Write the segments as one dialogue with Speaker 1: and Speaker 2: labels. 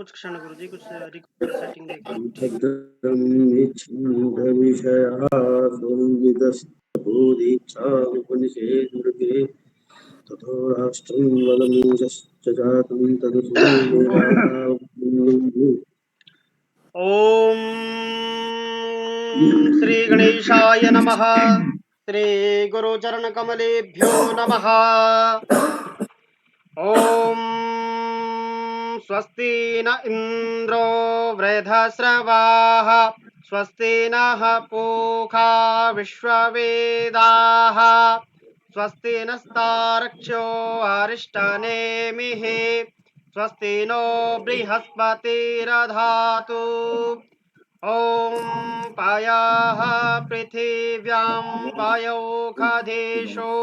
Speaker 1: कुछ क्षण गुरुजी, कुछ रिकॉर्ड सेटिंग देख लो।
Speaker 2: विषया ततो राष्ट्रं वदमीशश्च जातं
Speaker 1: ओम श्री गणेशाय नमः। श्री गुरुचरण कमलेभ्यो नमः। ओम स्वस्ति न इंद्रो वृधस्रवाः स्वस्ति नः पूषा विश्ववेदाः स्वस्ति नस्तार्क्ष्यो अरिष्टनेमिः स्वस्ति नो बृहस्पतिर्दधातु ॐ पायाः पृथिव्यां पायोखदेशो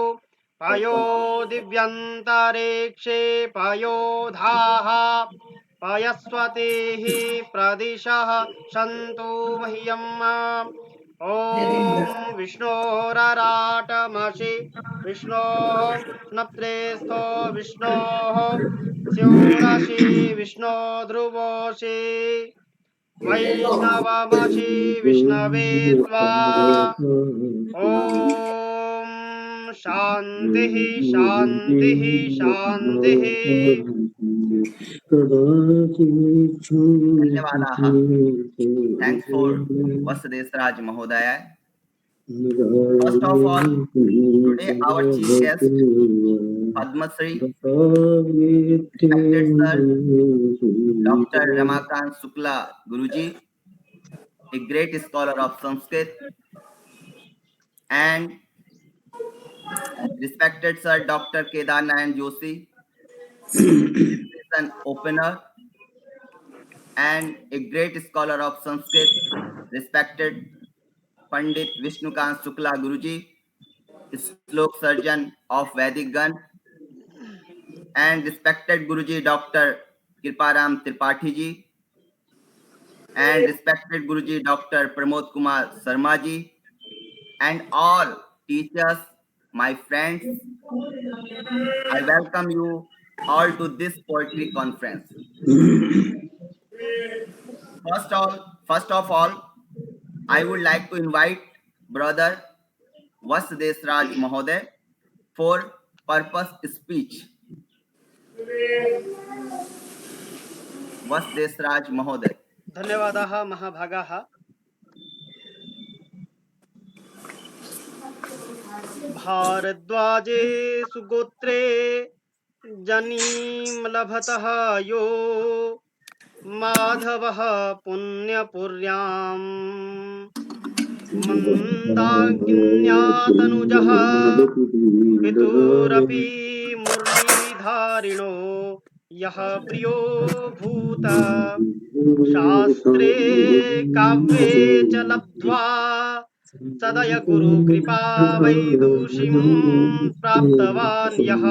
Speaker 1: पायो दिव्यन्तरिक्षे पायोधाः पयस्वतीः प्रदिशः सन्तु मह्यम् ॐ विष्णोरराटमसि विष्णोः स्नप्त्रेस्थो विष्णोः स्योरसि विष्णो ध्रुवोऽसि वैष्णवमसि विष्णवे त्वा ॐ शान्तिः शान्तिः शान्तिः।
Speaker 3: धन्यवादाः। Thanks for Vasudesraj Mahodaya. First of all, today our chief guest, Padma Shri, respected sir, Dr. Ramakant Shukla Guruji, a great scholar of Sanskrit, and respected sir Dr. Kedar Nayan Joshi, an opener and a great scholar of Sanskrit, respected Pandit Vishnukant Shukla Guruji, Slok surgeon of Vedic Gan, and respected Guruji Dr. Kriparam Tripathi ji, and respected Guruji Dr. Pramod Kumar Sharma ji, and all teachers, my friends, I welcome you all to this poetry conference. First of all, I would like to invite brother Vasudesraj Mahoday for purpose speech. Vasudesraj Mahoday.
Speaker 1: धन्यवादाः महाभागाः। भारद्वाजे सुगोत्रे जनीं लभतः यो माधवः पुण्यपुर्याम् मन्दाकिन्यातनुजः पितुरपि मुरलीधारिणो यः प्रियो भूत शास्त्रे काव्ये च लब्ध्वा सदय गुरुकृपा वैदुषीं प्राप्तवान् यः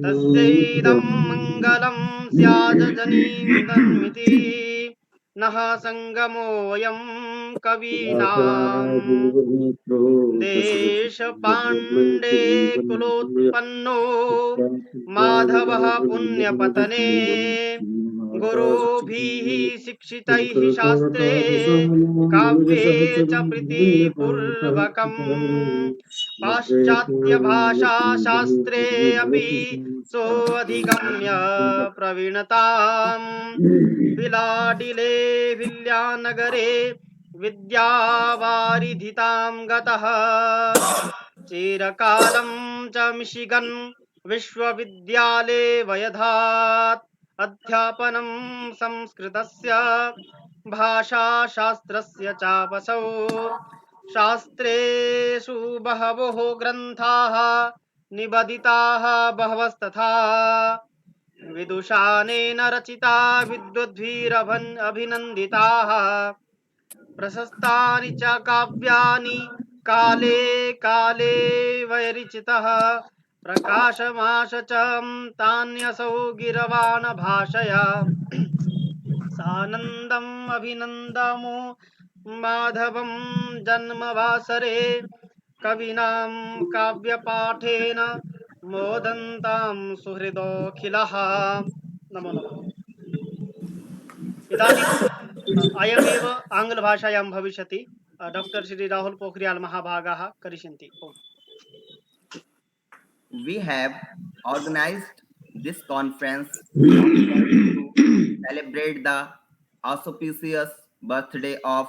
Speaker 1: तस्यैदं मङ्गलं स्याज्जनीन्दन्मिति नः सङ्गमोऽयं कवीनां देशपाण्डे कुलोत्पन्नो माधवः पुण्यपतने गुरुभिः शिक्षितैः शास्त्रे काव्ये च प्रीतिपूर्वकम् पाश्चात्यभाषाशास्त्रे अपि सोऽधिगम्य प्रवीणताम् विलाडिले विल्यानगरे विद्यावारिधितां गतः चिरकालं च मिशिगन् विश्वविद्यालये वयधात् अध्यापनं संस्कृतस्य भाषाशास्त्रस्य चापसौ शास्त्रेषु बहवो ग्रन्थाः निबदिताः बहवस्तथा विदुषानेन रचिता विद्वद्भिरभिनन्दिताः प्रशस्तानि च काव्यानि काले काले वैरिचितः प्रकाशमाश च तान्यसौ गिरवाण भाषया सानन्दम् अभिनन्दमो माधवं जन्मवासरे कवीनां काव्यपाठेन मोदन्तां सुहृदोऽखिलः। नमो नमः। इदानीम् अयमेव आङ्ग्लभाषायां भविष्यति। डॉक्टर श्री राहुल पोखरियाल महाभागाः करिष्यन्ति।
Speaker 3: We have organized this conference to celebrate the auspicious birthday of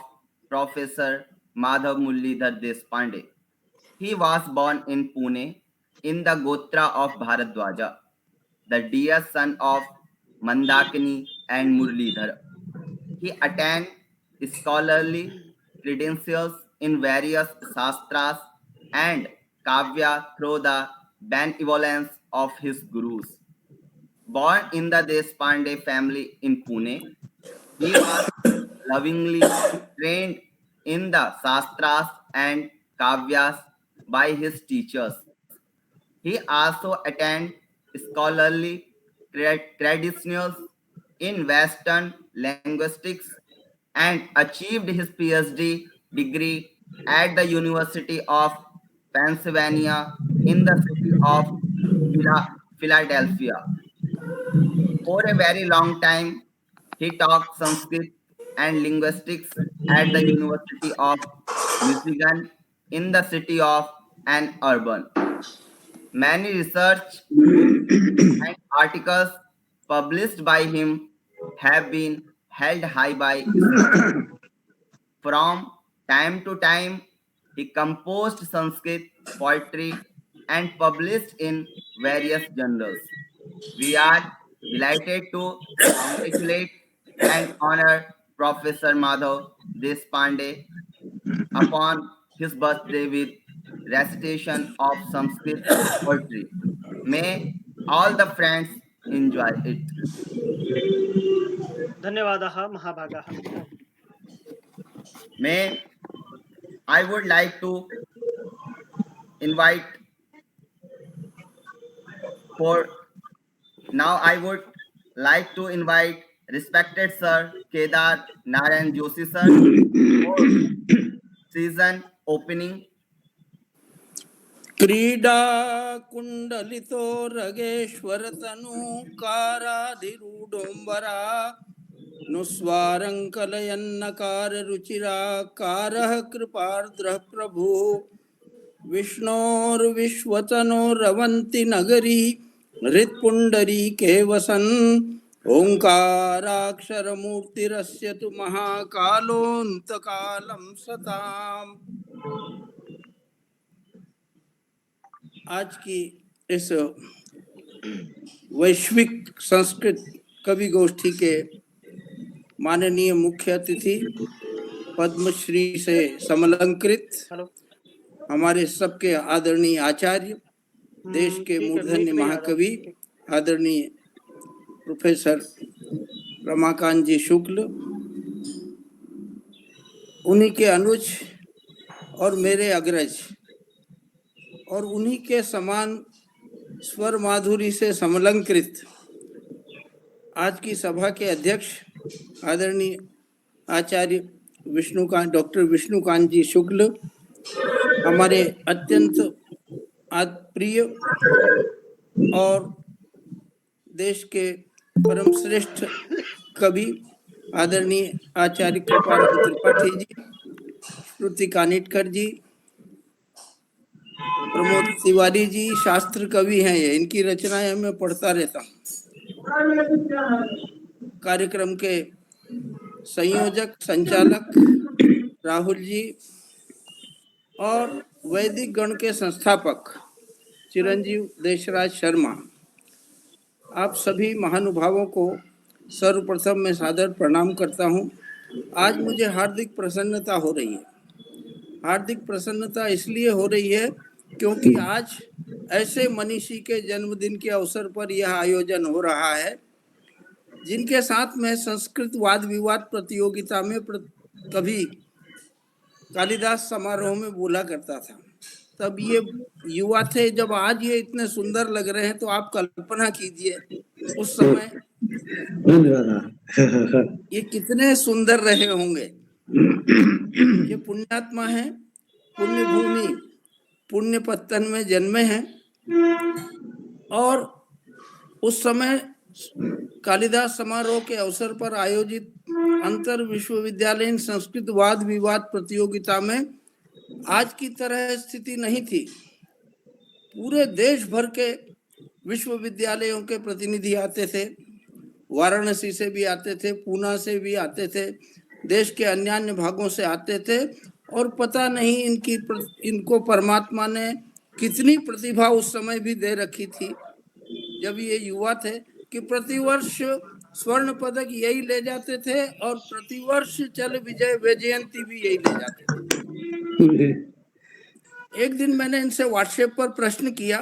Speaker 3: Professor Madhav Muralidhar Deshpande. He was born in Pune in the Gotra of Bharadwaja, the dear son of Mandakini and Muralidhar. He attained scholarly credentials in various sastras and kavya through the benevolence of his gurus. Born in the Deshpande family in Pune, he was lovingly trained in the sastras and kavyas by his teachers. He also attained scholarly credentials in Western linguistics and achieved his PhD degree at the University of Pennsylvania in the city of Philadelphia. For a very long time, he taught Sanskrit and linguistics at the University of Michigan in the city of Ann Arbor. Many research books and articles published by him have been held high by scholars. From time to time, he composed Sanskrit poetry and published in various journals. We are delighted to congratulate and honor Professor Madhav Deshpande upon his birthday with recitation of Sanskrit poetry. May all the friends enjoy it.
Speaker 1: धन्यवादः महाभागाः।
Speaker 3: May I would like to invite respected Sir Kedar Narayan Joshi sir for season opening.
Speaker 4: क्रीडा कुंडलितो रगेश्वर तनूकाराधिरूढोऽम्बरा नुस्वारङ्कलयन्नकार रुचिराकारः कृपार्द्रः प्रभु विष्णोर्विश्वतनोरवन्ति नगरी हृत्पुण्डरीके वसन् ओङ्काराक्षरमूर्तिरस्य तु महाकालोऽन्तकालं सताम्। आज की इस वैश्विक संस्कृत कवि गोष्ठी के माननीय मुख्य अतिथि पद्मश्री से समलंकृत हमारे सबके आदरणीय आचार्य, देश के मूर्धन्य महाकवि आदरणीय प्रोफेसर रमाकांत जी शुक्ल, उन्हीं के अनुज और मेरे अग्रज और उन्हीं के समान स्वर माधुरी से समलंकृत आज की सभा के अध्यक्ष आदरणीय आचार्य डॉक्टर विष्णुकांत जी शुक्ल, हमारे अत्यंत प्रिय और देश के परम श्रेष्ठ कवि आदरणीय आचार्य कृपाराम त्रिपाठी जी, श्रुति कानिटकर जी, प्रमोद तिवारी जी शास्त्र कवि हैं, ये इनकी रचनाएं मैं पढ़ता रहता हूँ। कार्यक्रम के संयोजक संचालक राहुल जी और वैदिक गण के संस्थापक चिरंजीव देशराज शर्मा, आप सभी महानुभावों को सर्वप्रथम मैं सादर प्रणाम करता हूँ। आज मुझे हार्दिक प्रसन्नता हो रही है। हार्दिक प्रसन्नता इसलिए हो रही है क्योंकि आज ऐसे मनीषी के जन्मदिन के अवसर पर यह आयोजन हो रहा है जिनके साथ मैं संस्कृत वाद विवाद प्रतियोगिता में कभी कालिदास समारोह में बोला करता था। तब ये युवा थे, जब आज ये इतने सुंदर लग रहे हैं तो आप कल्पना कीजिए उस समय ये कितने सुंदर रहे होंगे। ये पुण्यात्मा है, पुण्य भूमि पुण्य पत्तन में जन्मे हैं और उस समय कालिदास समारोह के अवसर पर आयोजित अंतर विश्वविद्यालयीन संस्कृत वाद विवाद प्रतियोगिता में आज की तरह स्थिति नहीं थी। पूरे देश भर के विश्वविद्यालयों के प्रतिनिधि आते थे, वाराणसी से भी आते थे, पूना से भी आते थे, देश के अन्य भागों से आते थे, और पता नहीं इनको परमात्मा ने कितनी प्रतिभा उस समय भी दे रखी थी जब ये युवा थे कि प्रतिवर्ष स्वर्ण पदक यही ले जाते थे और प्रतिवर्ष चल विजय वैजयंती भी यही ले जाते थे। एक दिन मैंने इनसे व्हाट्सएप पर प्रश्न किया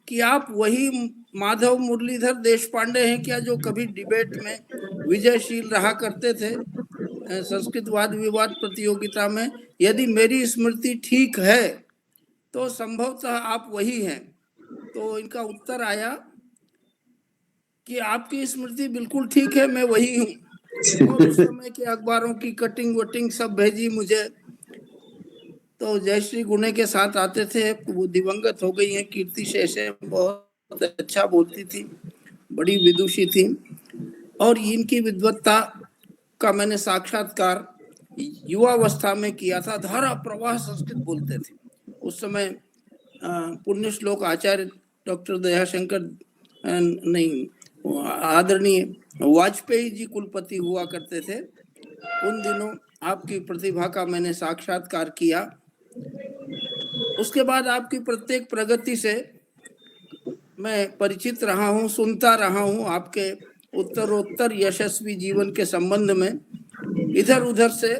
Speaker 4: कि आप वही माधव मुरलीधर देशपांडे हैं क्या जो कभी डिबेट में विजयशील रहा करते थे संस्कृत वाद विवाद प्रतियोगिता में? यदि मेरी स्मृति ठीक है तो संभवतः आप वही हैं। तो इनका उत्तर आया कि आपकी स्मृति बिल्कुल ठीक है, मैं वही हूँ। और उस समय के अखबारों की कटिंग वटिंग सब भेजी मुझे। तो जयश्री गुणे के साथ आते थे, वो दिवंगत हो गई हैं, कीर्ति शेषे, बहुत अच्छा बोलती थी, बड़ी विदुषी थी, और इनकी विद्वत्ता का मैंने साक्षात्कार युवावस्था में किया था। धारा प्रवाह संस्कृत बोलते थे उस समय। पुण्य श्लोक आचार्य डॉक्टर दयाशंकर नहीं, आदरणीय वाजपेयी जी कुलपति हुआ करते थे। उन दिनों आपकी प्रतिभा का मैंने साक्षात्कार किया। उसके बाद आपकी प्रत्येक प्रगति से मैं परिचित रहा हूँ, सुनता रहा हूँ। आपके उत्तरोत्तर यशस्वी जीवन के संबंध में इधर उधर से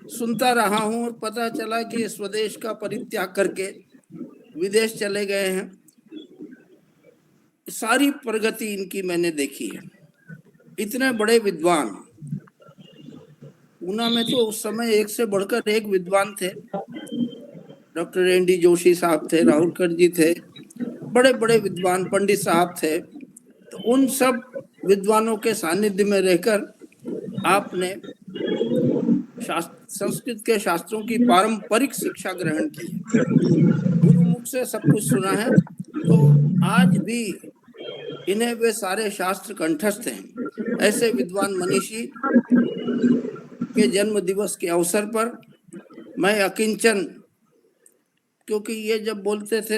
Speaker 4: सुनता रहा हूँ और पता चला कि स्वदेश का परित्याग करके विदेश चले गए हैं। सारी प्रगति इनकी मैंने देखी है। इतने बड़े विद्वान, पूना में तो उस समय एक से बढ़कर एक विद्वान थे। Doctor ND. जोशी साहब थे, राहुलकर जी थे, बड़े बड़े विद्वान पंडित साहब थे। तो उन सब विद्वानों के सानिध्य में रहकर आपने संस्कृत के शास्त्रों की पारंपरिक शिक्षा ग्रहण की है, गुरुमुख से सब कुछ सुना है। तो आज भी इन्हें वे सारे शास्त्र कंठस्थ हैं। ऐसे विद्वान मनीषी के जन्म दिवस के अवसर पर मैं अकिंचन, क्योंकि ये जब बोलते थे,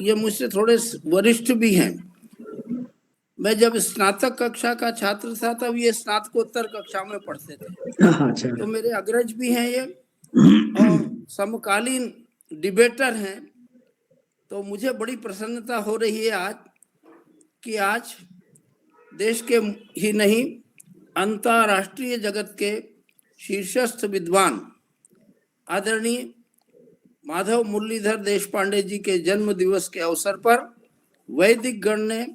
Speaker 4: ये मुझसे थोड़े वरिष्ठ भी हैं। मैं जब स्नातक कक्षा का छात्र था तब ये स्नातकोत्तर कक्षा में पढ़ते थे। तो मेरे अग्रज भी हैं ये, और समकालीन डिबेटर हैं। तो मुझे बड़ी प्रसन्नता हो रही है आज कि आज देश के ही नहीं, अंतर्राष्ट्रीय जगत के शीर्षस्थ विद्वान आदरणीय माधव मुरलीधर देशपांडे जी के जन्म दिवस के अवसर पर वैदिक गण ने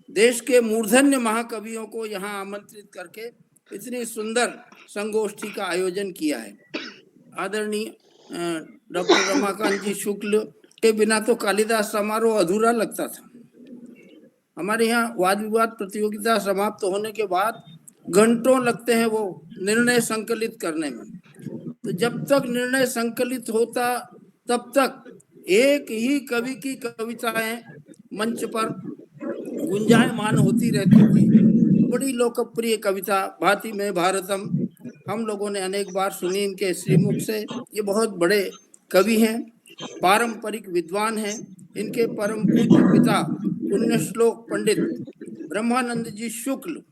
Speaker 4: देश के मूर्धन्य महाकवियों को यहाँ आमंत्रित करके इतनी सुंदर संगोष्ठी का आयोजन किया है। आदरणीय डॉक्टर रमाकांत जी शुक्ल के बिना तो कालिदास समारोह अधूरा लगता था। हमारे यहाँ वाद विवाद प्रतियोगिता समाप्त होने के बाद घंटों लगते हैं वो निर्णय संकलित करने में। तो जब तक निर्णय संकलित होता तब तक एक ही कवि की कविताएं मंच पर गुंजायमान होती रहती थी। बड़ी लोकप्रिय कविता भांति में भारतम हम लोगों ने अनेक बार सुनी इनके श्रीमुख से। ये बहुत बड़े कवि हैं, पारंपरिक विद्वान हैं। इनके परम पूज्य पिता पुण्य श्लोक पंडित ब्रह्मानंद जी शुक्ल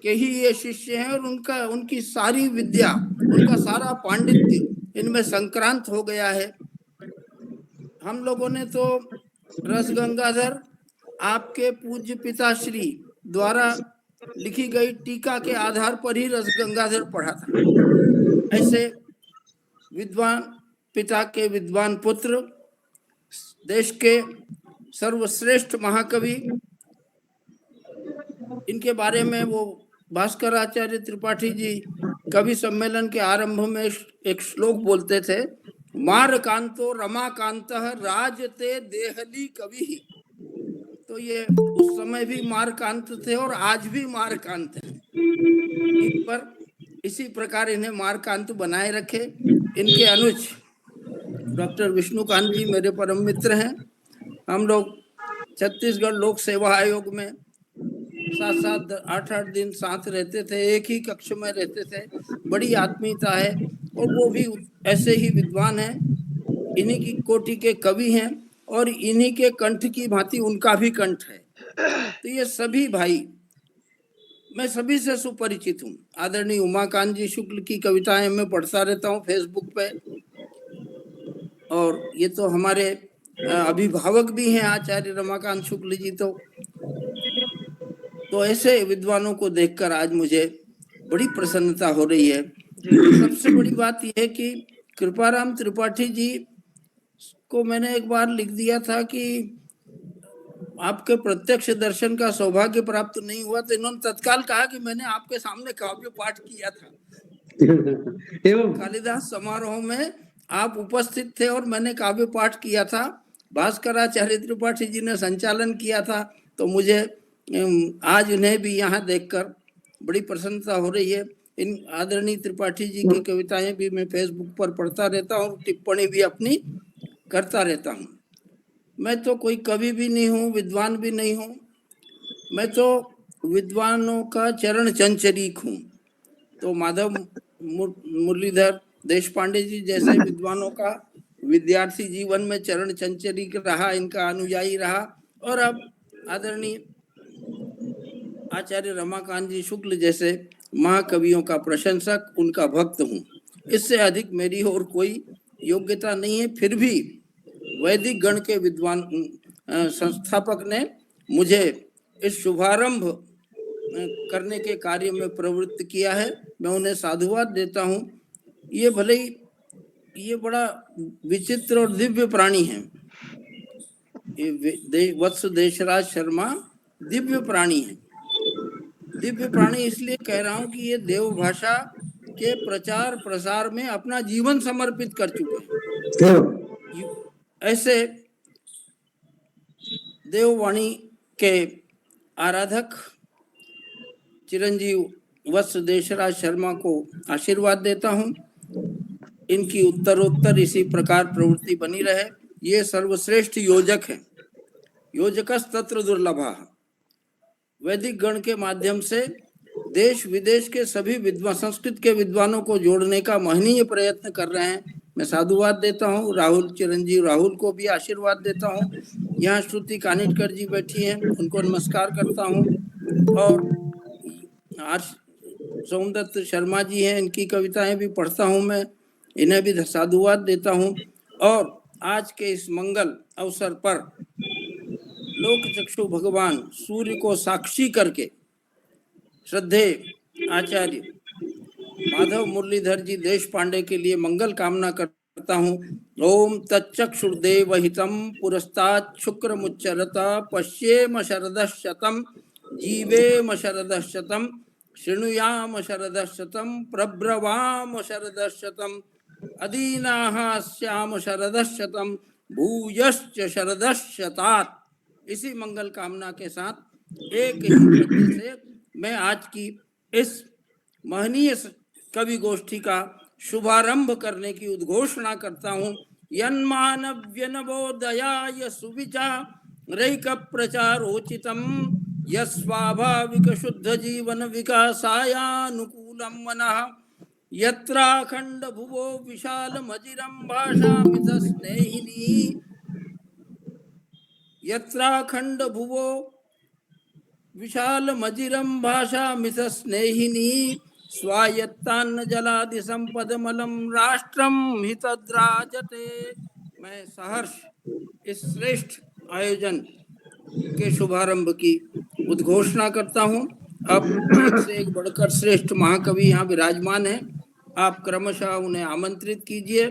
Speaker 4: के ही ये शिष्य हैं, और उनकी सारी विद्या, उनका सारा पांडित्य इनमें संक्रांत हो गया है। हम लोगों ने तो रसगंगाधर आपके पूज्य पिताश्री द्वारा लिखी गई टीका के आधार पर ही रसगंगाधर पढ़ा था। ऐसे विद्वान पिता के विद्वान पुत्र, देश के सर्वश्रेष्ठ महाकवि, इनके बारे में वो भास्कर आचार्य त्रिपाठी जी कवि सम्मेलन के आरंभ में एक श्लोक बोलते थे, मारकांतो रमाकांतः राजते देहली कवि। तो ये उस समय भी मारकांत थे और आज भी मारकांत हैं। पर इसी प्रकार इन्हें मारकांत बनाए रखे। इनके अनुज डॉक्टर विष्णुकांत जी मेरे परम मित्र हैं। हम लोग छत्तीसगढ़ लोक सेवा आयोग में साथ 8-8 दिन साथ रहते थे, एक ही कक्ष में रहते थे, बड़ी आत्मीयता है। और वो भी ऐसे ही विद्वान हैं, इन्हीं की कोटि के कवि हैं और इन्हीं के कंठ की भांति उनका भी कंठ है। तो ये सभी भाई, मैं सभी से सुपरिचित हूँ। आदरणीय उमाकांत जी शुक्ल की कविताएं मैं पढ़ता रहता हूँ फेसबुक पे, और ये तो हमारे अभिभावक भी हैं आचार्य रमाकांत शुक्ल जी। तो ऐसे विद्वानों को देखकर आज मुझे बड़ी प्रसन्नता हो रही है। सबसे बड़ी बात यह है कि कृपाराम त्रिपाठी जी को मैंने एक बार लिख दिया था कि आपके प्रत्यक्ष दर्शन का सौभाग्य प्राप्त नहीं हुआ, तो इन्होंने तत्काल कहा कि मैंने आपके सामने काव्य पाठ किया था। कालिदास समारोह में आप उपस्थित थे और मैंने काव्य पाठ किया था। भास्कराचार्य त्रिपाठी जी ने संचालन किया था। तो मुझे आज उन्हें भी यहाँ देखकर बड़ी प्रसन्नता हो रही है। इन आदरणीय त्रिपाठी जी की कविताएं भी मैं फेसबुक पर पढ़ता रहता हूँ, टिप्पणी भी अपनी करता रहता हूँ। मैं तो कोई कवि भी नहीं हूँ, विद्वान भी नहीं हूँ, मैं तो विद्वानों का चरण चंचरीक हूँ। तो माधव मुरलीधर देशपांडे जी जैसे विद्वानों का विद्यार्थी जीवन में चरण चंचरीक रहा, इनका अनुयायी रहा, और अब आदरणीय आचार्य रमाकांत जी शुक्ल जैसे महाकवियों का प्रशंसक, उनका भक्त हूँ। इससे अधिक मेरी और कोई योग्यता नहीं है। फिर भी वैदिक गण के विद्वान संस्थापक ने मुझे इस शुभारंभ करने के कार्य में प्रवृत्त किया है। मैं उन्हें साधुवाद देता हूँ। ये भले ही ये बड़ा विचित्र और दिव्य प्राणी है, ये वत्स देशराज शर्मा दिव्य प्राणी है। दिव्य प्राणी इसलिए कह रहा हूँ कि ये देव भाषा के प्रचार प्रसार में अपना जीवन समर्पित कर चुके हैं। ऐसे देववाणी के आराधक चिरंजीव वत्स देशराज शर्मा को आशीर्वाद देता हूँ। इनकी उत्तरोत्तर इसी प्रकार प्रवृत्ति बनी रहे। ये सर्वश्रेष्ठ योजक हैं, योजकस्तत्र दुर्लभः। वैदिक गण के माध्यम से देश विदेश के सभी विद्वान, संस्कृत के विद्वानों को जोड़ने का महनीय प्रयत्न कर रहे हैं। मैं साधुवाद देता हूँ। राहुल, चिरंजीव राहुल को भी आशीर्वाद देता हूँ। यहाँ श्रुति कानिटकर जी बैठी हैं, उनको नमस्कार करता हूँ। और सोमदत्त शर्मा जी हैं, इनकी कविताएं भी पढ़ता हूँ मैं, इन्हें भी साधुवाद देता हूँ। और आज के इस मंगल अवसर पर लोक चक्षु भगवान सूर्य को साक्षी करके श्रद्धेय आचार्य माधव मुरलीधर जी देशपांडे के लिए मंगल कामना करता हूँ। ओम तच्चक्षुर्देव हितम पुरस्तात् शुक्र मुच्चरता पश्येम शरदशतम जीवेम शरदशतम शृणुयाम शरदशतम प्रब्रवाम शरदशतम अदीनाः स्याम शरदशतम भूयश्च शरदशतात्। इसी मंगल कामना के साथ एक ही प्रति से मैं आज की इस महनीय कवि गोष्ठी का शुभारंभ करने की उद्घोषणा करता हूँ। यन्मानव्य नवोदयाय सुविचारैक प्रचारोचितम यस्वाभाविक शुद्ध जीवन विकासायानुकूलं मनः यत्राखंड भुवो विशाल मजिरं भाषामिथ स्नेहिनी यत्राखंड भुवो विशाल मजिरं भाषामिथ स्नेहिनी स्वायत्तान्न जलादि संपदमलं राष्ट्रं हितद्राजते। मैं सहर्ष इस श्रेष्ठ आयोजन के शुभारंभ की उद्घोषणा करता हूँ। अब एक से एक बढ़कर श्रेष्ठ महाकवि यहाँ विराजमान हैं। आप क्रमशः उन्हें आमंत्रित कीजिए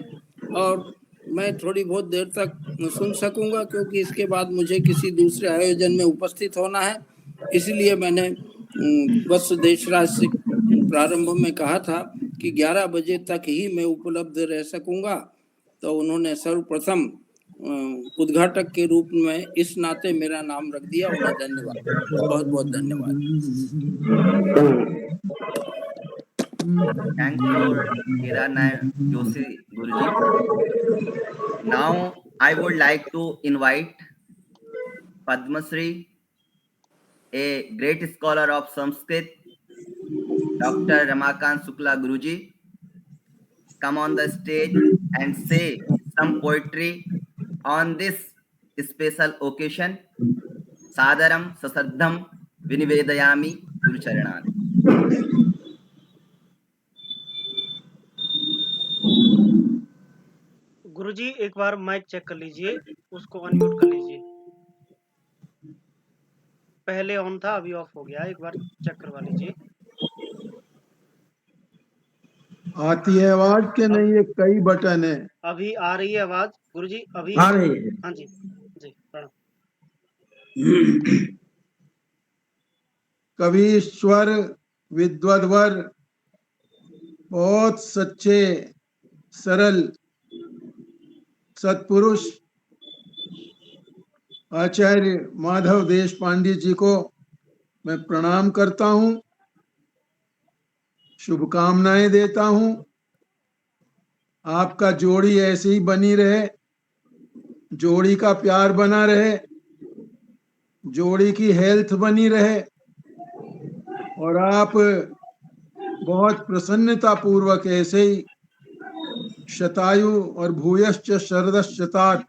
Speaker 4: और मैं थोड़ी बहुत देर तक सुन सकूंगा, क्योंकि इसके बाद मुझे किसी दूसरे आयोजन में उपस्थित होना है। इसलिए मैंने वत्स देशराज से प्रारंभ में कहा था कि 11 बजे तक ही मैं उपलब्ध रह सकूंगा। तो उन्होंने सर्वप्रथम उद्घाटक के रूप में इस नाते मेरा नाम रख दिया। उन्हें धन्यवाद, बहुत बहुत धन्यवाद।
Speaker 3: Thanks for Hiranand Joshi Guruji. Now I would like to invite Padma Shri a great scholar of Sanskrit, Dr. Ramakant Shukla Guruji, come on the stage and say some poetry on this special occasion. Sadaram sasaddham vinivedayami Gurucharanat.
Speaker 1: गुरुजी एक बार mic check कर लीजिए, उसको unmute कर लीजिए। पहले on था, अभी of हो गया, एक बार चेक करवा लीजिए।
Speaker 5: आती है आवाज के नहीं? ये कई बटन है।
Speaker 1: अभी आ रही है आवाज गुरुजी, अभी
Speaker 2: आ रही है।
Speaker 1: हाँ जी जी प्रणाम।
Speaker 5: कवीश्वर विद्वद्वर, बहुत सच्चे सरल सत्पुरुष आचार्य माधव देश पांडे जी को मैं प्रणाम करता हूँ, शुभकामनाएं देता हूँ। आपका जोड़ी ऐसे ही बनी रहे, जोड़ी का प्यार बना रहे, जोड़ी की हेल्थ बनी रहे और आप बहुत प्रसन्नता पूर्वक ऐसे ही शतायु और भूयश्च शरदश्चतात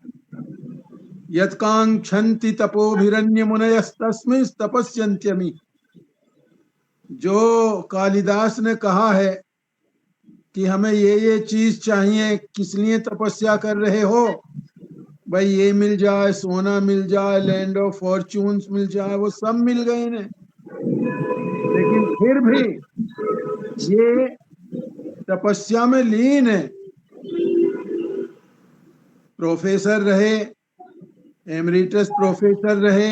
Speaker 5: यत्कांक्षन्ति तपोभिरन्य मुनयस्तस्मिं तपस्यन्त्यमि। जो कालिदास ने कहा है कि हमें ये चीज चाहिए, किस लिए तपस्या कर रहे हो भाई, ये मिल जाए, सोना मिल जाए, लैंड ऑफ फॉर्च्यून्स मिल जाए, वो सब मिल गए ने, लेकिन फिर भी ये तपस्या में लीन है। प्रोफेसर रहे, एमरिटस प्रोफेसर रहे,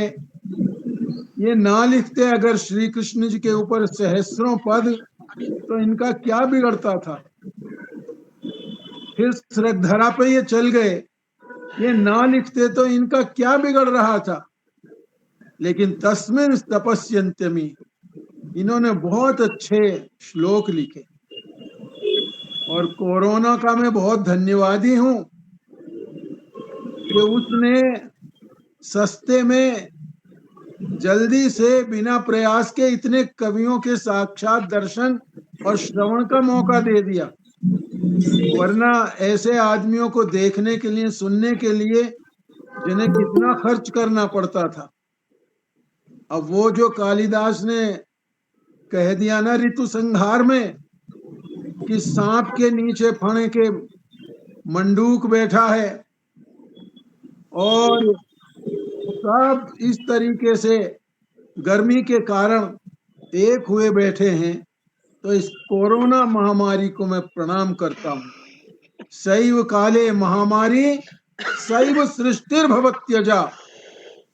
Speaker 5: ये ना लिखते अगर श्री कृष्ण जी के ऊपर सहस्रों पद, तो इनका क्या बिगड़ता था। फिर श्रद्धरा पे ये चल गए, ये ना लिखते तो इनका क्या बिगड़ रहा था। लेकिन तस्मिन् तपस्यन्त्यमि, इन्होंने बहुत अच्छे श्लोक लिखे और कोरोना का मैं बहुत धन्यवादी हूँ कि उसने सस्ते में जल्दी से बिना प्रयास के इतने कवियों के साक्षात दर्शन और श्रवण का मौका दे दिया। वरना ऐसे आदमियों को देखने के लिए, सुनने के लिए जिन्हें कितना खर्च करना पड़ता था। अब वो जो कालिदास ने कह दिया ना ऋतु संहार में कि सांप के नीचे फणे के मंडूक बैठा है और सब इस तरीके से गर्मी के कारण एक हुए बैठे हैं, तो इस कोरोना महामारी को मैं प्रणाम करता हूँ। सैव काले महामारी सैव सृष्टिर्भवत्यजा,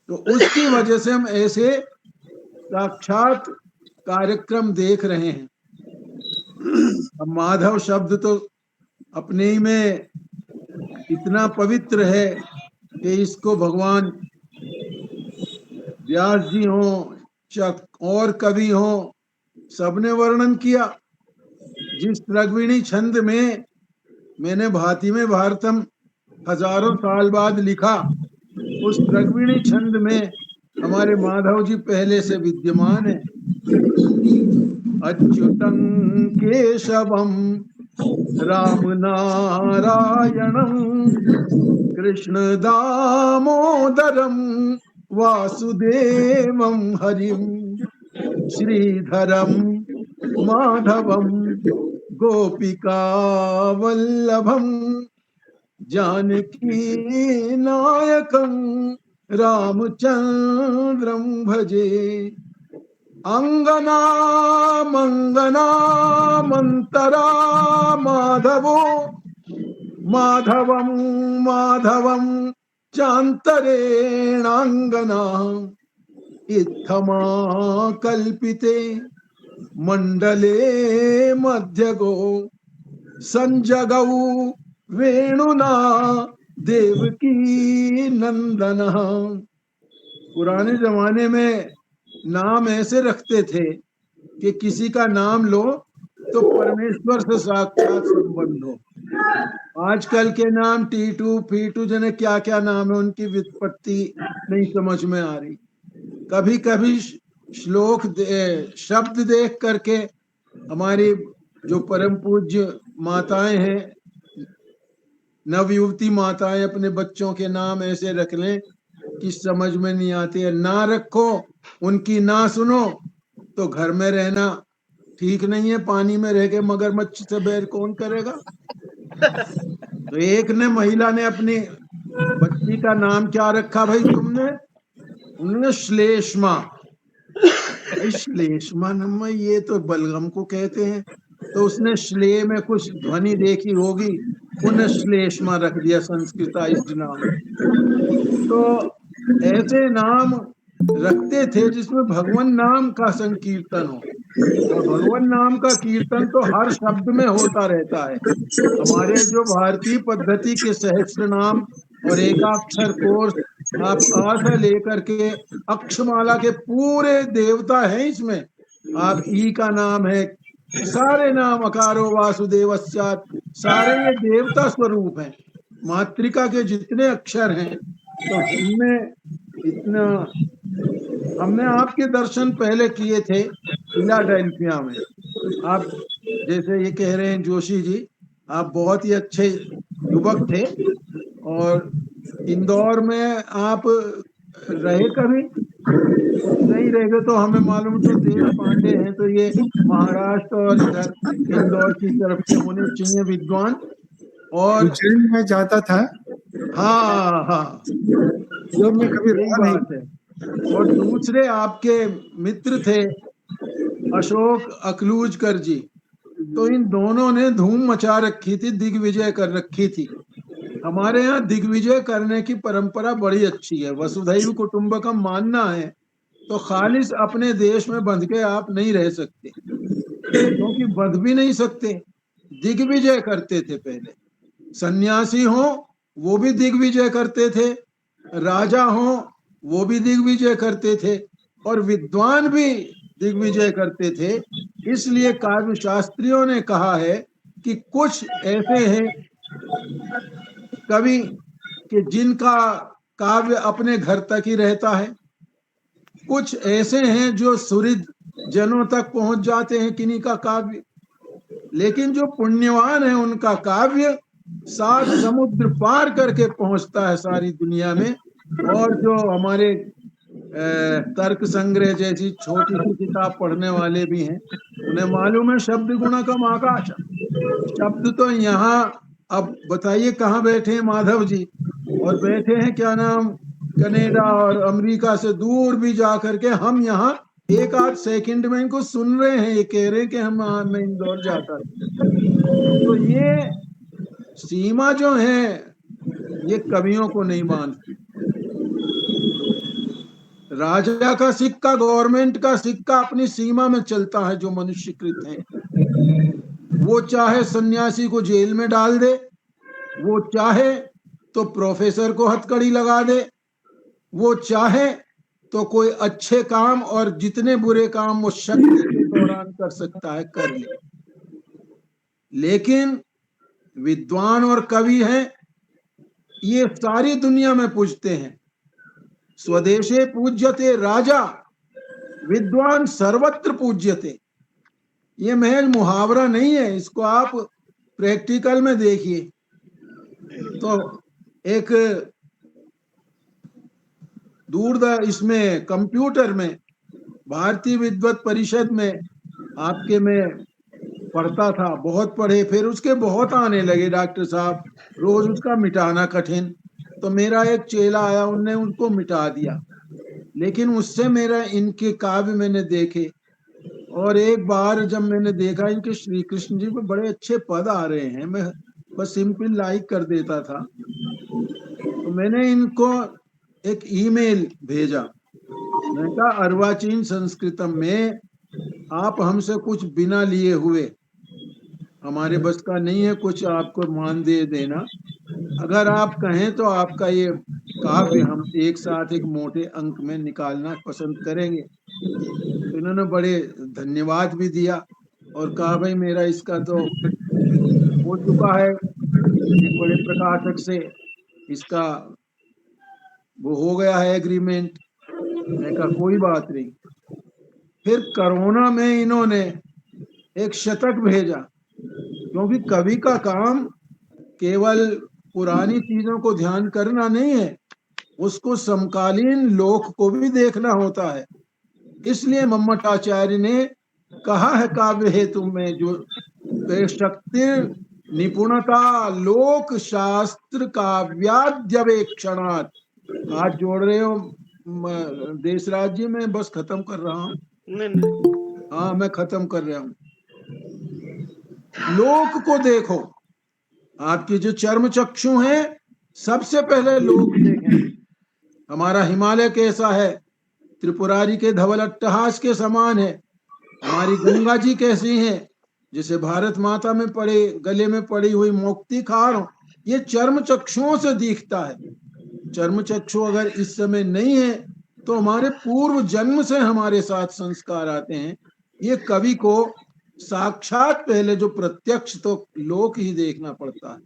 Speaker 5: तो उसकी वजह से हम ऐसे साक्षात कार्यक्रम देख रहे हैं। अब माधव शब्द तो अपने ही में इतना पवित्र है कि इसको भगवान व्यास जी हो और कवि हो, सबने वर्णन किया। जिस रघुवीणी छंद में मैंने भाति में भारतम हजारों साल बाद लिखा, उस रघुवीणी छंद में हमारे माधव जी पहले से विद्यमान है। अच्युतं केशवम राम नारायणं कृष्ण दामोदरम वासुदेवं हरिं श्रीधरं माधवं गोपिका वल्लभं जानकी नायकं रामचंद्रं भजे। अंगना मंगना मंतरा माधवो माधवं माधवं चांतरेणांगना इत्थमा कल्पिते मंडले मध्यगो संजगौ वेणुना देवकी नंदन। पुराने जमाने में नाम ऐसे रखते थे कि किसी का नाम लो तो परमेश्वर से साक्षात संबंध हो। आजकल के नाम टीटू फीटू जने क्या क्या नाम है, उनकी व्युत्पत्ति नहीं समझ में आ रही। कभी कभी शब्द देख करके हमारी जो परम पूज्य माताएं हैं, नवयुवती माताएं अपने बच्चों के नाम ऐसे रख लें कि समझ में नहीं आते है। ना रखो, उनकी ना सुनो तो घर में रहना ठीक नहीं है। पानी में रह के मगरमच्छ से बैर कौन करेगा? तो एक ने महिला ने अपनी बच्ची का नाम क्या रखा भाई तुमने? उन्होंने श्लेष्मा। भाई श्लेष्मा नम्मा ये तो बलगम को कहते हैं, तो उसने श्ले में कुछ ध्वनि देखी होगी, उन्हें श्लेष्मा रख दिया, संस्कृताइज्ड नाम। तो ऐसे नाम रखते थे जिसमें भगवान नाम का संकीर्तन हो, और भगवान नाम का कीर्तन तो हर शब्द में होता रहता है। हमारे जो भारतीय पद्धति के सहस्त्र नाम और एकाक्षर कोर्स, आप आ से लेकर के अक्षमाला के पूरे देवता हैं इसमें। आप ई का नाम है, सारे नाम अकारो वासुदेवस्यात्, सारे ये देवता स्वरूप हैं। मातृका के जितने अक्षर हैं, तो हमने इतना, हमने आपके दर्शन पहले किए थे फिलाडेल्फिया में। आप जैसे ये कह रहे हैं जोशी जी, आप बहुत ही अच्छे युवक थे। और इंदौर में आप रहे कभी? नहीं रहेंगे तो हमें मालूम, तो देश पांडे हैं तो ये महाराष्ट्र और इधर इंदौर की तरफ के होने चाहिए विद्वान। और
Speaker 6: उज्जैन में जाता था,
Speaker 5: हाँ हाँ,
Speaker 6: जो मैं कभी
Speaker 5: यही
Speaker 6: रहा नहीं।
Speaker 5: बात है। और दूसरे आपके मित्र थे अशोक अकलूजकर जी, तो इन दोनों ने धूम मचा रखी थी, दिग्विजय कर रखी थी। हमारे यहाँ दिग्विजय करने की परंपरा बड़ी अच्छी है। वसुधैव कुटुंबकम मानना है तो खालिस अपने देश में बंध के आप नहीं रह सकते, क्योंकि बंध भी नहीं सकते। दिग्विजय करते थे पहले। सन्यासी हो वो भी दिग्विजय करते थे, राजा हो वो भी दिग्विजय करते थे, और विद्वान भी दिग्विजय करते थे। इसलिए काव्य शास्त्रियों ने कहा है कि कुछ ऐसे हैं कवि कि जिनका काव्य अपने घर तक ही रहता है, कुछ ऐसे हैं जो सुहृद जनों तक पहुंच जाते हैं किन्हीं का काव्य, लेकिन जो पुण्यवान है उनका काव्य 7 समुद्र पार करके पहुंचता है सारी दुनिया में। और जो हमारे तर्क संग्रह जैसी छोटी सी किताब पढ़ने वाले भी हैं, उन्हें मालूम है शब्द गुणकम आकाश। शब्द तो यहाँ, अब बताइए कहाँ बैठे हैं माधव जी, और बैठे हैं क्या नाम कनाडा और अमेरिका से दूर भी जा करके, हम यहाँ एक आध सेकंड में इनको सुन रहे हैं, ये कह रहे हैं कि मैं इंदौर जाता था। तो ये सीमा जो है ये कवियों को नहीं बांधती। राजा का सिक्का, गवर्नमेंट का सिक्का अपनी सीमा में चलता है। जो मनुष्यकृत हैं वो चाहे सन्यासी को जेल में डाल दे, वो चाहे तो प्रोफेसर को हथकड़ी लगा दे, वो चाहे तो कोई अच्छे काम और जितने बुरे काम वो शक्ति के दौरान कर सकता है कर ले। लेकिन विद्वान और कवि हैं, ये सारी दुनिया में पूजते हैं। स्वदेशे पूज्यते राजा, विद्वान सर्वत्र पूज्यते। ये महज मुहावरा नहीं है, इसको आप प्रैक्टिकल में देखिए। तो एक इसमें कंप्यूटर में भारतीय विद्वत परिषद में आपके में पढ़ता था, बहुत पढ़े, फिर उसके बहुत आने लगे डॉक्टर साहब, रोज उसका मिटाना कठिन। तो मेरा एक चेला आया, उनने उनको मिटा दिया। लेकिन उससे मेरा इनके काव्य मैंने देखे, और एक बार जब मैंने देखा इनके श्री कृष्ण जी पे बड़े अच्छे पद आ रहे हैं, मैं बस सिंपल लाइक कर देता था। तो मैंने इनको एक ईमेल भेजा, मैं कहा अर्वाचीन संस्कृतम में आप हमसे कुछ बिना लिए हुए, हमारे बस का नहीं है कुछ आपको मान दे देना, अगर आप कहें तो आपका ये काव्य हम एक साथ एक मोटे अंक में निकालना पसंद करेंगे। तो इन्होंने बड़े धन्यवाद भी दिया और कहा भाई मेरा इसका तो हो चुका है एक बड़े प्रकाशक से, इसका वो हो गया है एग्रीमेंट। मैं कहा कोई बात नहीं। फिर कोरोना में इन्होंने एक शतक भेजा, क्योंकि कवि का काम केवल पुरानी चीजों को ध्यान करना नहीं है, उसको समकालीन लोक को भी देखना होता है। इसलिए मम्मटाचार्य ने कहा है काव्य हेतु में जो शक्ति निपुणता लोक शास्त्र काव्याद्यवेक्षणात्। हाथ जोड़ रहे हो देशराज जी? मैं बस खत्म कर रहा हूँ।
Speaker 1: नहीं
Speaker 5: हाँ, मैं खत्म कर रहा हूँ। लोक को देखो, आपकी जो चर्म चक्षु हैं, सबसे पहले लोक देखें। हमारा हिमालय कैसा है? त्रिपुरारी के धवल अट्टहास के समान है। हमारी गंगा जी कैसी हैं? जिसे भारत माता में पड़े गले में पड़ी हुई मोक्ति खार हो। ये चर्म चक्षुओं से दिखता है। चर्म चक्षु अगर इस समय नहीं है तो हमारे पूर्व जन्म से हमारे साथ संस्कार आते हैं। ये कवि को साक्षात पहले जो प्रत्यक्ष तो लोक ही देखना पड़ता है।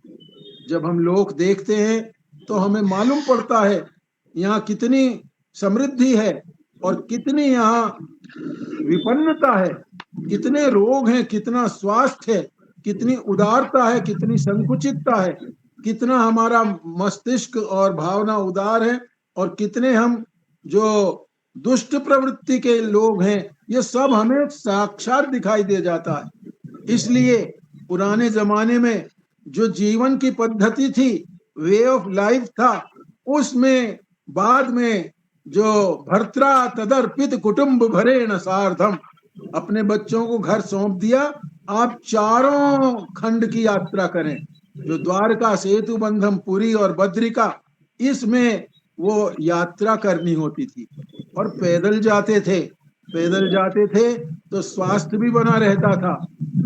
Speaker 5: जब हम लोक देखते हैं तो हमें मालूम पड़ता है यहाँ कितनी समृद्धि है और कितनी यहाँ विपन्नता है, कितने रोग हैं, कितना स्वास्थ्य है, कितनी उदारता है, कितनी संकुचितता है, कितना हमारा मस्तिष्क और भावना उदार है और कितने हम जो दुष्ट प्रवृत्ति के लोग हैं, ये सब हमें साक्षात दिखाई दे जाता है। इसलिए पुराने जमाने में जो जीवन की पद्धति थी, वे ऑफ लाइफ था, उसमें बाद में जो भर्त्रा तदर्पित कुटुंब भरेण सार्धम, अपने बच्चों को घर सौंप दिया, आप चारों खंड की यात्रा करें। जो द्वारका, सेतु बंधम, पुरी और बद्रिका, इसमें वो यात्रा करनी होती थी और पैदल जाते थे। पैदल जाते थे तो स्वास्थ्य भी बना रहता था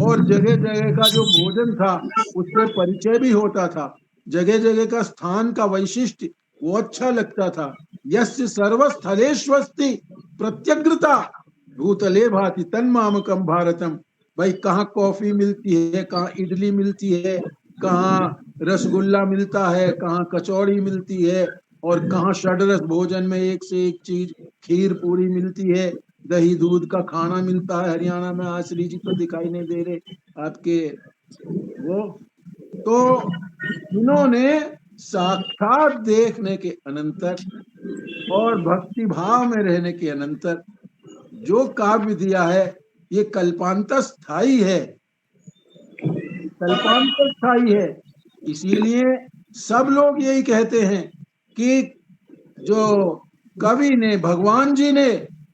Speaker 5: और जगह जगह का जो भोजन था उससे परिचय भी होता था। जगह जगह का स्थान का वैशिष्ट्य वो अच्छा लगता था। यस्य सर्वस्थलेष्वस्ति प्रत्यग्रता भूतले भाति तन्मामकम भारतम। भाई कहाँ कॉफी मिलती है, कहाँ इडली मिलती है, कहाँ रसगुल्ला मिलता है, कहाँ कचौड़ी मिलती है और कहाँ षड्रस भोजन में एक से एक चीज, खीर पूरी मिलती है, दही दूध का खाना मिलता है। हरियाणा में आश्री जी तो दिखाई नहीं दे रहे आपके वो। तो इन्होंने साक्षात देखने के अनंतर और भक्ति भाव में रहने के अनंतर जो काव्य दिया है, ये कल्पांत स्थायी है, कल्पांत स्थायी है। इसीलिए सब लोग यही कहते हैं कि जो कवि ने, भगवान जी ने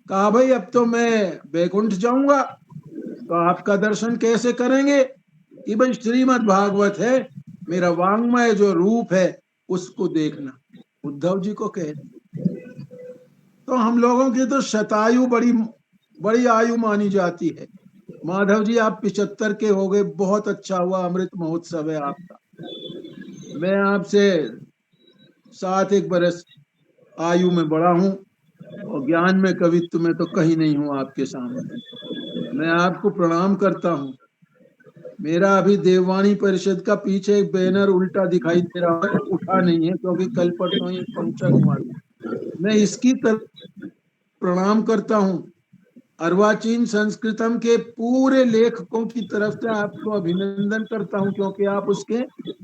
Speaker 5: कहा भाई अब तो मैं बैकुंठ जाऊंगा, तो आपका दर्शन कैसे करेंगे? कि भाई श्रीमद् भागवत है, मेरा वांग्मय जो रूप है उसको देखना। उद्धव जी को कह, तो हम लोगों की तो शतायु बड़ी बड़ी आयु मानी जाती है। माधव जी आप 75 के हो गए, बहुत अच्छा हुआ, अमृत महोत्सव है आपका। मैं आपसे 7-1 बरस आयु में बड़ा हूँ और ज्ञान में, कवित्व में तो कहीं नहीं हूँ आपके सामने। मैं आपको प्रणाम करता हूँ। मेरा अभी देववाणी परिषद का पीछे एक बैनर उल्टा दिखाई दे रहा है, उठा नहीं है क्योंकि कल परसों ही फंक्शन हुआ। मैं इसकी तरफ प्रणाम करता हूँ। अर्वाचीन संस्कृतम के पूरे लेखकों की तरफ से आपको अभिनंदन करता हूं, क्योंकि आप उसके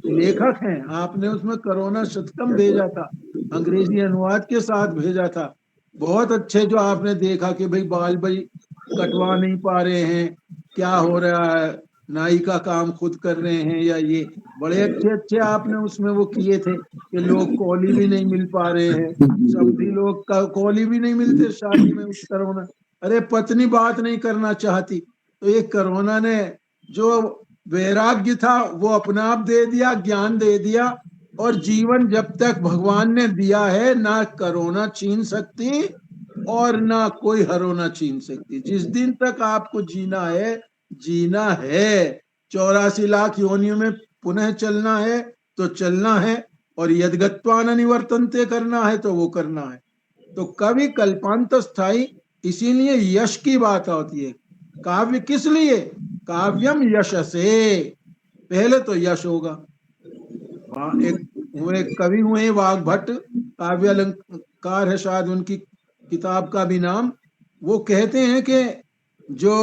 Speaker 5: लेखक हैं। आपने उसमें कोरोना शतकम भेजा था, अंग्रेजी अनुवाद के साथ भेजा था। बहुत अच्छे जो आपने देखा कि भाई बाल भाई कटवा नहीं पा रहे हैं, क्या हो रहा है, नाई का काम खुद कर रहे हैं या ये, बड़े अच्छे अच्छे आपने उसमें वो किए थे कि लोग कॉली भी नहीं मिल पा रहे हैं, सभी लोग का कॉली भी नहीं मिलते शादी में उस कोरोना। अरे पत्नी बात नहीं करना चाहती, तो ये कोरोना ने जो वैराग्य था वो अपना आप दे दिया, ज्ञान दे दिया। और जीवन जब तक भगवान ने दिया है, ना कोरोना छीन सकती और ना कोई हरोना छीन सकती। जिस दिन तक आपको जीना है, जीना है। 84 लाख योनियों में पुनः चलना है तो चलना है, और यद्गत्वान निवर्तन्ते करना है तो वो करना है। तो कवि कल्पांत स्थायी, इसीलिए यश की बात होती है। काव्य किस लिए? काव्यम यश से, पहले तो यश होगा। एक कवि हुए वाग्भट, काव्य अलंकार है शायद उनकी किताब का भी नाम। वो कहते हैं कि जो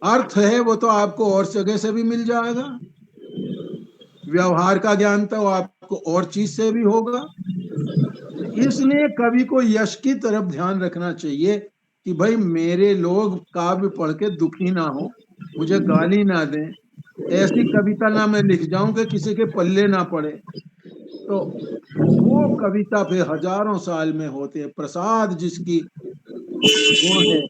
Speaker 5: अर्थ है वो तो आपको और जगह से भी मिल जाएगा, व्यवहार का ज्ञान तो आपको और चीज से भी होगा। इसलिए कवि को यश की तरफ ध्यान रखना चाहिए कि भाई मेरे लोग काव्य पढ़ के दुखी ना हो, मुझे गाली ना दें, ऐसी कविता ना मैं लिख जाऊं कि किसी के पल्ले ना पड़े। तो वो कविता फिर हजारों साल में होते हैं। प्रसाद जिसकी गुण है,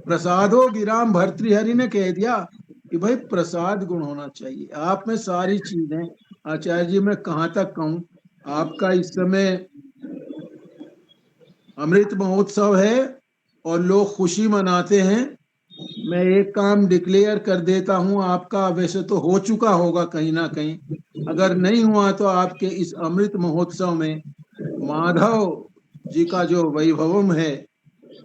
Speaker 5: प्रसादो गिराम भर्तृहरि ने कह दिया कि भाई प्रसाद गुण होना चाहिए आप में, सारी चीजें। आचार्य जी मैं कहाँ तक कहूँ, आपका इस समय अमृत महोत्सव है और लोग खुशी मनाते हैं। मैं एक काम डिक्लेयर कर देता हूँ, आपका वैसे तो हो चुका होगा कहीं ना कहीं, अगर नहीं हुआ तो आपके इस अमृत महोत्सव में माधव जी का जो वैभवम है,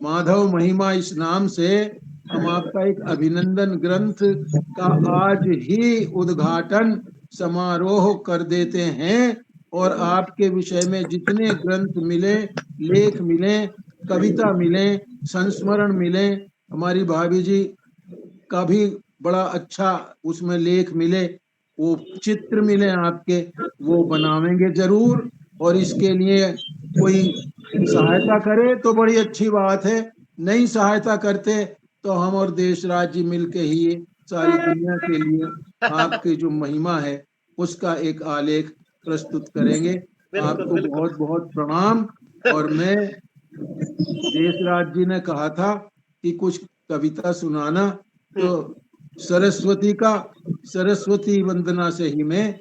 Speaker 5: माधव महिमा, इस नाम से हम आपका एक अभिनंदन ग्रंथ का आज ही उद्घाटन समारोह कर देते हैं। और आपके विषय में जितने ग्रंथ मिले, लेख मिले, कविता मिले, संस्मरण मिले, हमारी भाभी जी का भी बड़ा अच्छा उसमें लेख मिले, वो चित्र मिले आपके, वो बनावेंगे जरूर। और इसके लिए कोई सहायता करे तो बड़ी अच्छी बात है, नहीं सहायता करते तो हम और देश राज्य मिलके ही ये सारी दुनिया के लिए आपकी जो महिमा है उसका एक आलेख प्रस्तुत करेंगे।
Speaker 1: बिल्कुल
Speaker 5: आपको
Speaker 1: बिल्कुल।
Speaker 5: बहुत बहुत प्रणाम। और मैं, देशराज जी ने कहा था कि कुछ कविता सुनाना, तो सरस्वती का, सरस्वती वंदना से ही मैं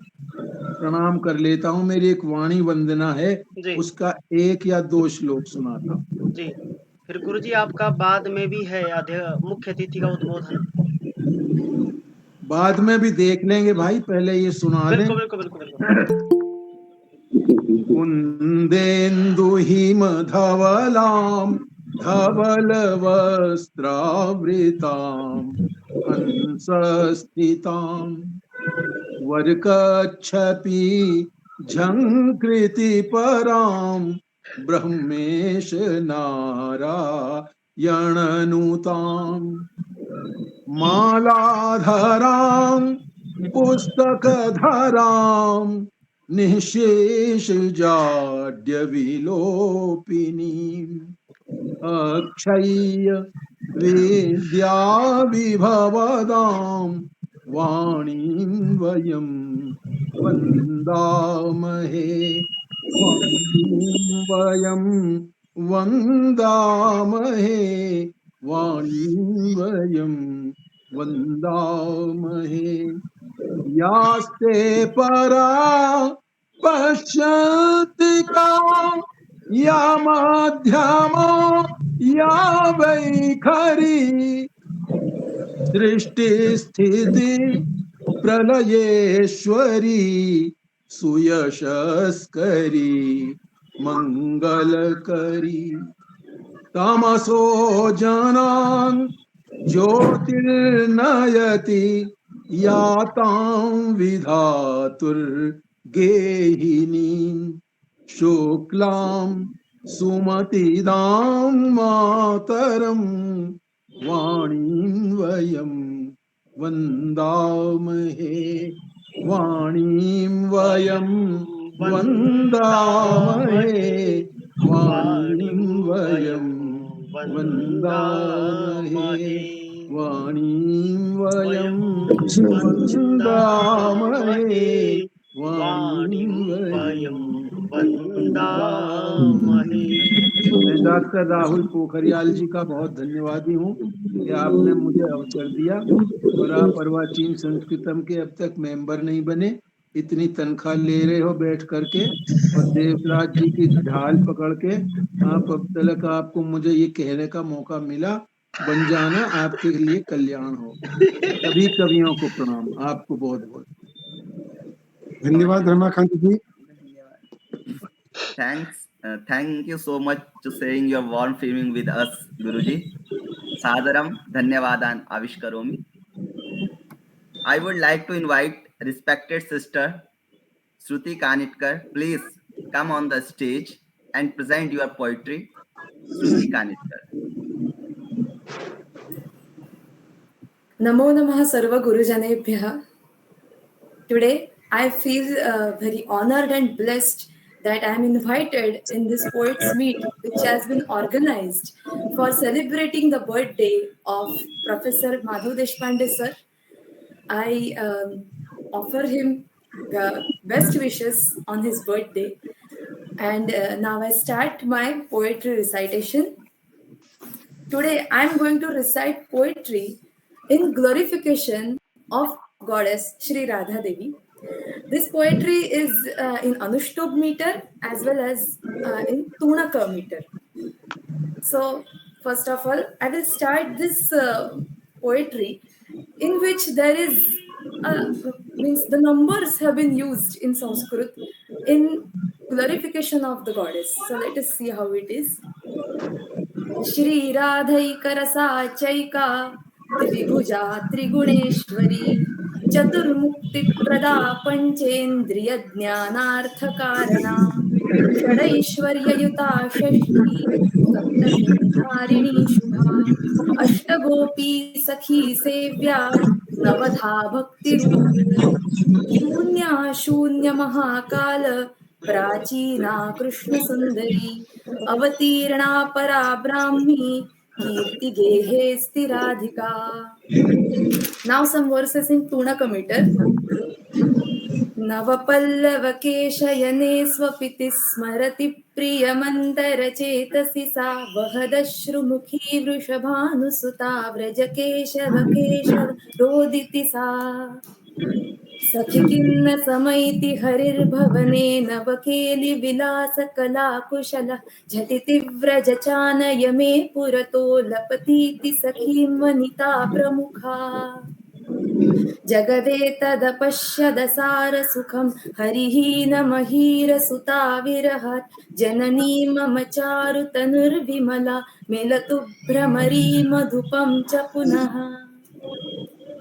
Speaker 5: प्रणाम कर लेता हूँ। मेरी एक वाणी वंदना है,
Speaker 1: जी
Speaker 5: उसका एक या दो श्लोक सुनाता हूँ।
Speaker 1: जी। फिर गुरुजी आपका बाद में भी है मुख्य अतिथि का उद्बोधन।
Speaker 5: बाद में भी देख लेंगे भाई, पहले ये सुना लें।
Speaker 1: बिल्कुल बिल्कुल बिल्कुल बिल्कुल।
Speaker 5: कुंदेन्दु हिम धवलाम धवल वस्त्रावृताम हंसस्थिताम वर्कच्छपि झंकृति पराम ब्रह्मेश नारायणनुताम मालाधरां पुस्तकधरां निःशेष जाड्य विलोपिनीम् अक्षय्य विद्या विभवदां वाणीं वयं वन्दामहे, वाणीं वयं वन्दामहे, वाणीं वयं वन्दामहे। यास्ते परा पश्यन्ति का, या माध्यमा या वैखरी, सृष्टि स्थिति प्रलयेश्वरी, सुयशस्करी मंगलकरी। तमसो जनान् ज्योतिर्नयति, यातां विधातुर्गेहिनीं, शुक्लां सुमतिदां मातरं, वाणीं वयं वन्दामहे, वाणीं वयं वन्दामहे, वाणीं वयं वन्दामहे, वाणीं वयं वन्दामहे, वाणीं वयं वन्दामहे। मैं डॉक्टर राहुल पोखरियाल जी का बहुत धन्यवादी हूँ कि आपने मुझे अवसर दिया। और आप अर्वाचीन संस्कृतम के अब तक मेंबर नहीं बने, इतनी तनख्वाह ले रहे हो बैठ करके, और देवराज जी की ढाल पकड़ के आप अब तक आपको मुझे ये कहने का मौका मिला, बन जाना, आपके लिए कल्याण हो। सभी कवियों को प्रणाम, आपको बहुत बहुत
Speaker 6: धन्यवाद रमाकांत जी।
Speaker 3: Thank you so much to sharing your warm feeling with us, Guruji. Sadaram Dhanyavadan Avishkaromi. I would like to invite respected sister Shruti Kanitkar. Please come on the stage and present your poetry. Shruti Kanitkar.
Speaker 7: Namo Namah Sarva Gurujanebhyah. Today, I feel very honored and blessed that I am invited in this poets meet, which has been organized for celebrating the birthday of Professor Madhu Deshpande sir. I offer him best wishes on his birthday. And now I start my poetry recitation. Today, I am going to recite poetry in glorification of goddess Shri Radha Devi. This poetry is in Anushtob meter as well as in Tunaka meter. So, first of all, I will start this poetry in which there is means the numbers have been used in Sanskrit in glorification of the goddess. So let us see how it is. Shri राधैकरसाचैका द्विभुजा त्रिगुणेश्वरी चतुर्मुक्तिप्रदा पंचेन्द्रियज्ञानार्थकारणा षडैश्वर्ययुता षष्ठी सप्तधारिणी शुभा अष्टगोपी सखी सेव्या नवधा भक्तिरूपिणी शून्या शून्य महाकाल प्राचीना कृष्ण सुंदरी अवतीर्णा परा ब्राह्मी कीर्ति गेहे स्थिराधिका. Now some verses in Tunaka meter. नवपल्लवकेशयने स्वपिति स्मरति प्रियमन्तरचेतसि सा वहदश्रुमुखी वृषभानुसुता व्रजकेशवकेशव रोदिति सा सखि किन्न समैति हरिर्भवने नवकेलि विलासकला कुशल झटिति व्रजचानय मे पुरतो लपतीति सखीं वनिता प्रमुखा जगदेतदपश्यदसारसुखं हरिहीनमहीरसुता विरहात् जननी मम चारुतनुर्विमला मिलतु भ्रमरी मधुपं च पुनः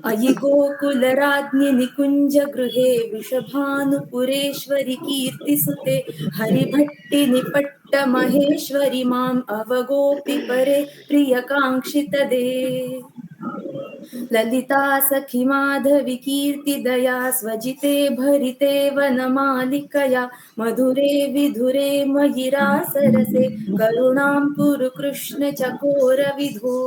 Speaker 7: अयि गोकुलराज्ञि निकुञ्ज गृहे वृषभानुपुरेश्वरि कीर्तिसुते हरिभट्टि निपट्ट महेश्वरि माम् अवगोपि परे प्रियकाङ्क्षितदे ललिता सखि माधवि कीर्तिदया स्वजिते भरिते वनमालिकया मधुरे विधुरे मयिरासरसे करुणां कुरु कृष्ण चकोर विधो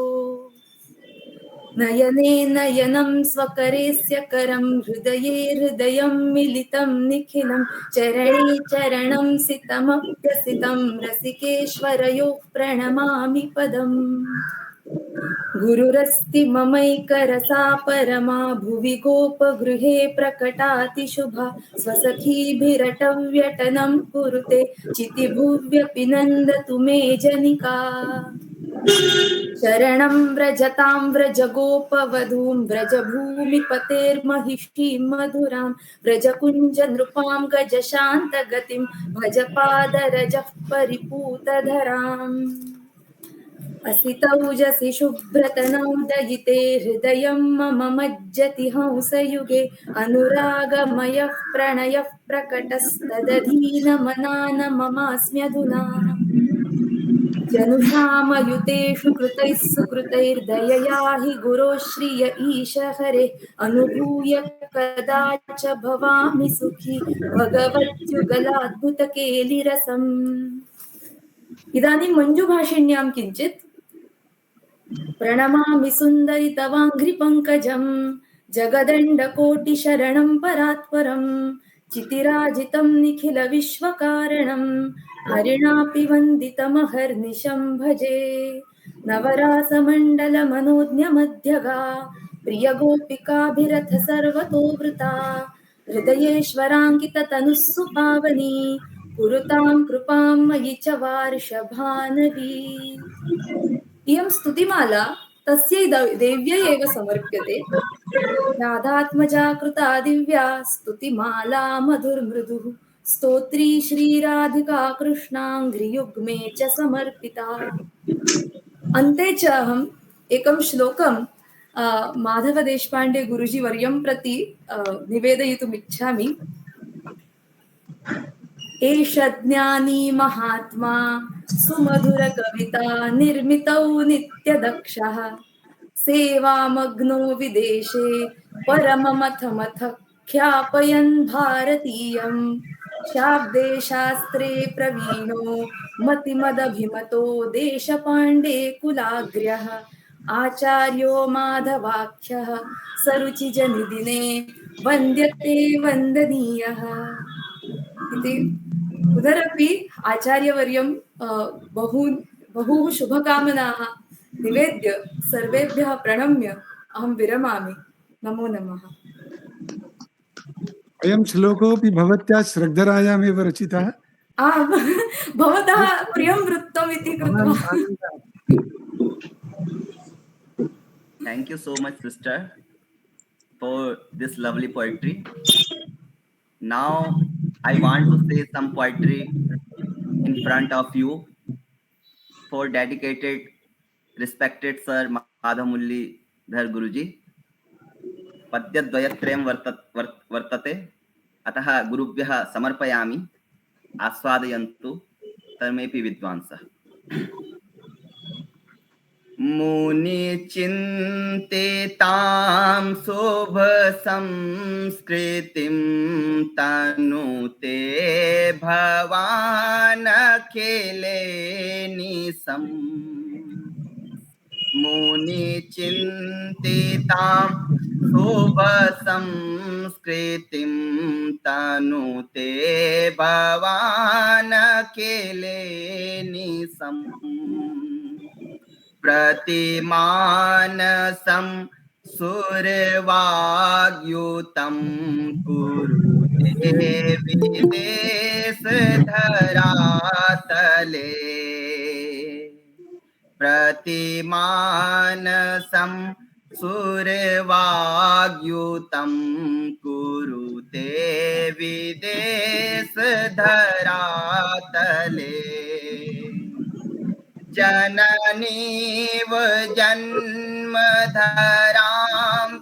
Speaker 7: नयने नयनं स्वकरेस्य करं हृदये हृदयं मिलितं निखिलं चरणे चरणं सितमप्यसितं रसिकेश्वरयोः प्रणमामि पदम् गुरुरस्ति ममैकरसा परमा भुवि गोपगृहे प्रकटाति शुभा स्वसखीभिरटव्यटनं कुरुते चितिभुव्यपि नन्दतु मे जनिका शरणं व्रजतां व्रजगोपवधूं व्रजभूमिपतेर्महिषीं मधुरां व्रजकुञ्जनृपां गजशान्तगतिं भजपादरजः परिपूतधराम् असितौजसि शुभ्रतनोदयिते हृदयं मम मज्जति हंसयुगे अनुरागमयः प्रणयः प्रकटस्तदधीनमनान ममास्म्यधुना जनुषामयुतेषु कृतैः सुकृतैर्दयया हि गुरो श्रिय ईश हरे अनुभूय कदा च भवामि सुखी भगवत्युगलाद्भुतकेलिरसम्. इदानीं मञ्जुभाषिण्यां किञ्चित्. प्रणमामि सुन्दरि तवाङ्घ्रिपङ्कजं जगदण्डकोटिशरणं परात्परं चितिराजितं निखिलविश्वकारणं हरिणापि वन्दितमहर्निशं भजे नवरासमण्डलमनोज्ञमध्यगा प्रियगोपिकाभिरथ सर्वतोवृता हृदयेश्वराङ्किततनुः सुपावनी कुरुतां कृपां मयि च वार्षभानवी. इयं स्तुतिमाला तस्यै देव्यै एव समर्प्यते. राधात्मजा कृता दिव्या स्तुतिमाला मधुर्मृदुः स्तोत्री श्रीराधिका कृष्णाङ्घ्रियुग्मे च समर्पिता. अन्ते च अहम् एकं श्लोकं माधव देशपाण्डे गुरुजी वर्यं प्रति निवेदयितुम् इच्छामि. एष ज्ञानी महात्मा सुमधुर कविता निर्मितौ नित्यदक्षः सेवामग्नो विदेशे परममथमथ ख्यापयन् भारतीयम् शाब्दे शास्त्रे प्रवीणो मतिमदभिमतो देशपाण्डे कुलाग्र्यः आचार्यो माधवाख्यः सरुचिजनिदिने वन्द्यते वन्दनीयः इति उदरपि आचार्यवर्यं बहु शुभकामनाः निवेद्य सर्वेभ्यः प्रणम्य अहं विरमामि। नमो नमः।
Speaker 6: अयं श्लोकोऽपि भवत्या श्रद्धरायामेव रचितः।
Speaker 7: आम् भवतः प्रियं वृत्तम् इति कृत्वा।
Speaker 3: Thank you so much, sister, for this lovely poetry. Now, I want to say some poetry in front of you for dedicated, respected Sir Madhamulli Dhar Guruji. पद्यद्वयत्रयं वर्तते, अतः गुरुभ्यः समर्पयामि, आस्वादयन्तु तमेपि विद्वांसः। मुनिचिन्तितां शुभ संस्कृतिं तनुते भवानखिले निशम्। मुनिचिन्तितां शुभ संस्कृतिं तनुते भवानखिले निशम्। प्रतिमानसं सुरवाग्युतं कुरुते विदेशधरातले। प्रतिमानसं सुरवाग्युतं कुरुते विदेशधरातले। जननीव जन्मधरां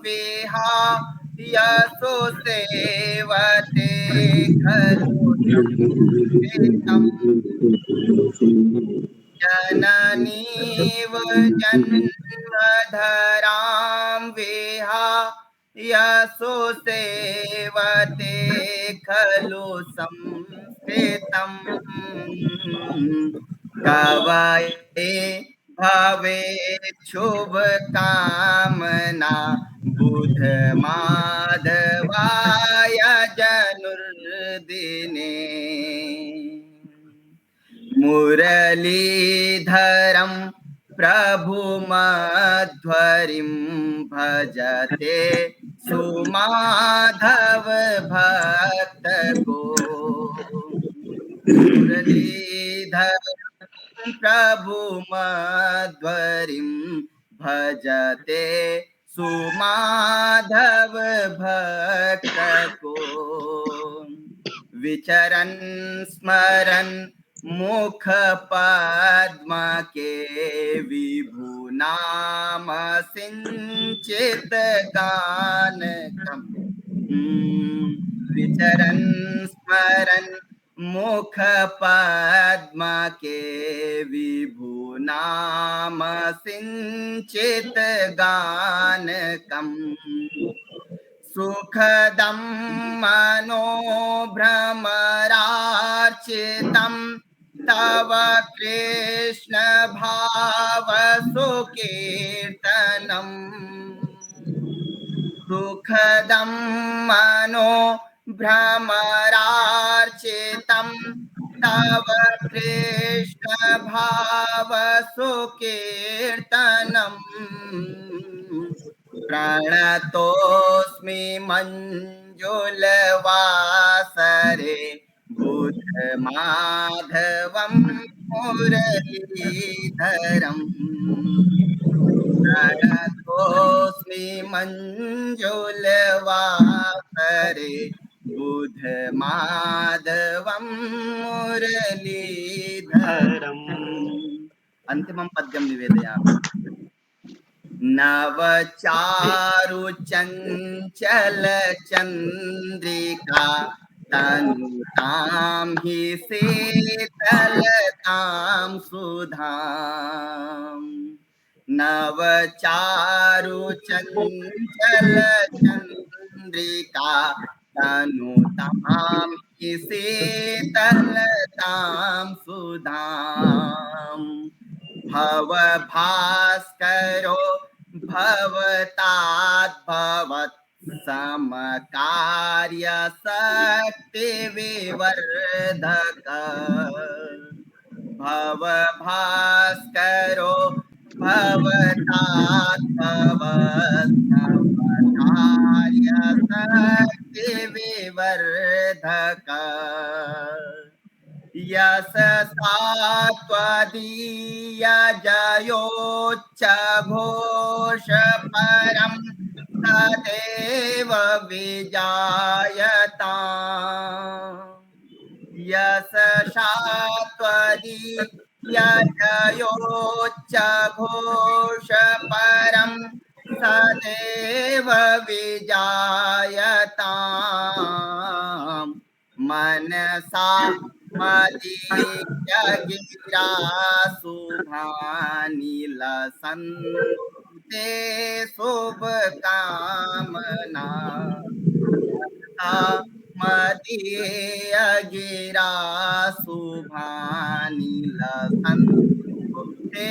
Speaker 3: विहाय सुसेवते खलु संस्कृतम्। जननीव जन्मधरां विहाय सुसेवते खलु संस्कृतम्। कवये भवेत् शुभकामना बुध माधवाय जनुर्दिने। मुरलीधरं प्रभुमध्वरिं भजते सुमाधव भक्तको। मुरलीधर प्रभुमध्वरिं भजते सुमाधव भक्तको। विचरन् स्मरन् मुख पद्म के विभुनाम सिंचित गानकम्। विचरन् स्मरन् मुख पद्म के विभुनाम सिंचित गानकम्। सुखदं मनोभ्रमरार्चितं तव कृष्ण भाव सुकीर्तनम्। सुखदं मनोभ्रमरार्चितं तव कृष्ण भाव सुकीर्तनम्। प्रणतोऽस्मि मञ्जुलवासरे बुध माधवं मुरलीधरम्। प्रणतोऽस्मि मञ्जुलवासरे बुध माधवं मुरलीधरम्। अन्तिमं पद्यं निवेदयामि। नवचारु चंचल चंद्रिका तनुतां हि शीतलतां सुधाम्। नव चारु चंचल चंद्रिका तनुताम शीतलताम सुधाम भव भास्करो भवतात् भवत् समकार्य शक्ति विवर्धक भव भास्करो भवतात् भवत् समकार्य शक्ति विवर्धक यश सात्वदीय जयोच्च घोष परम तदेव विजायता यश सात्वदीय जयोच्च घोष परम तदेव विजायता मनसा मदीय गिरा शुभानील संते शुभ कामना मदीय गिरा शुभानील संते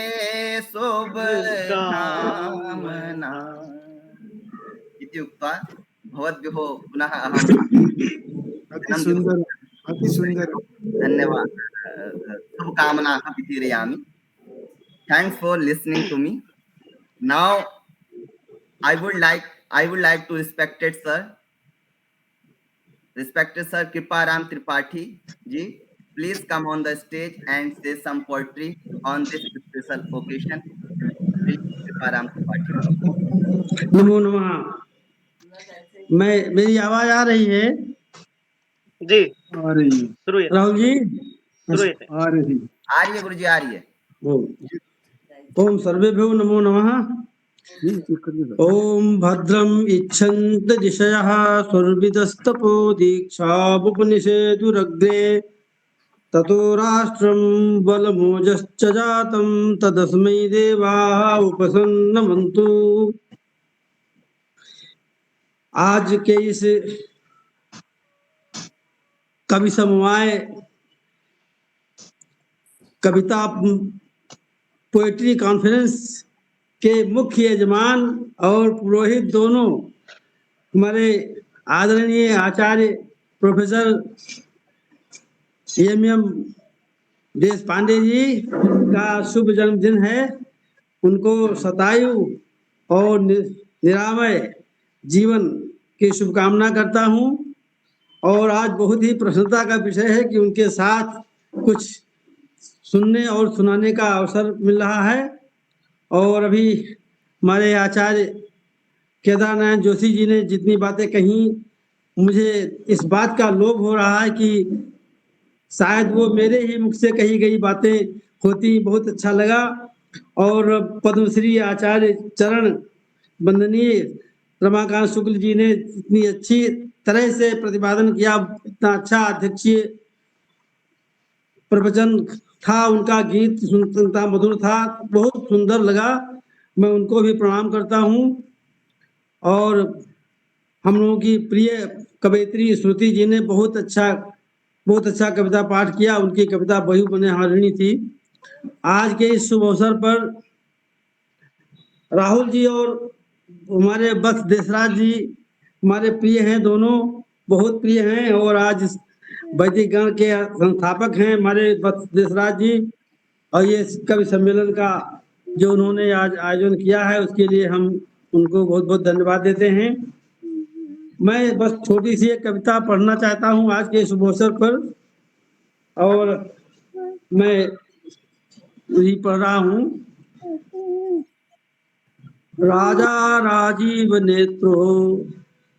Speaker 3: शुभ कामना इति उक्त्वा भवद्भ्यो पुनः अहं
Speaker 6: अति सुंदर
Speaker 3: धन्यवाद शुभकामनाः वितीरयामि. Thanks for listening to me. Now I would like to respected sir Kriparam Tripathi ji, please come on the stage and say some poetry on this special occasion. Please, Kriparam Tripathi.
Speaker 2: नमो नमः. मेरी आवाज आ रही है?
Speaker 1: जी
Speaker 6: आ रही है,
Speaker 1: शुरू है
Speaker 2: राहुल जी
Speaker 1: शुरू है
Speaker 6: आ रही है.
Speaker 3: आ रही है गुरुजी, आ रही है.
Speaker 2: ओम सर्वेभ्यो नमो नमः. ओम भद्रम इच्छन्त दिशयः सुरभिदस्तपो दीक्षावुपनिषेदुरग्रे ततो राष्ट्रं बलमोजश्च जातं तदस्मै देवाः उपसन्नमन्तु. आज के इस कवि समवाय कविता पोएट्री कॉन्फ्रेंस के मुख्य यजमान और पुरोहित दोनों हमारे आदरणीय आचार्य प्रोफेसर एम देश पांडे जी का शुभ जन्मदिन है. उनको शतायु और निरामय जीवन की शुभकामना करता हूँ. और आज बहुत ही प्रसन्नता का विषय है कि उनके साथ कुछ सुनने और सुनाने का अवसर मिल रहा है. और अभी हमारे आचार्य केदारनारायण जोशी जी ने जितनी बातें कही, मुझे इस बात का लोभ हो रहा है कि शायद वो मेरे ही मुख से कही गई बातें होती. बहुत अच्छा लगा. और पद्मश्री आचार्य चरण वंदनीय रमाकांत शुक्ल जी ने इतनी अच्छी तरह से प्रतिपादन किया, इतना अच्छा अध्यक्षीय प्रवचन था, उनका गीत सुनता मधुर था, बहुत सुंदर लगा. मैं उनको भी प्रणाम करता हूँ. और हम लोगों की प्रिय कवयित्री श्रुति जी ने बहुत अच्छा कविता पाठ किया. उनकी कविता बहु बने हारिणी थी. आज के इस शुभ अवसर पर राहुल जी और हमारे बस देशराज जी हमारे प्रिय हैं, दोनों बहुत प्रिय हैं. और आज वैदिक गण के संस्थापक हैं हमारे बस देशराज जी. और ये कवि सम्मेलन का जो उन्होंने आज आयोजन किया है उसके लिए हम उनको बहुत बहुत धन्यवाद देते हैं. मैं बस छोटी सी एक कविता पढ़ना चाहता हूँ आज के शुभ अवसर पर. और मैं यही पढ़ रहा हूँ. राजा राजीव नेत्रो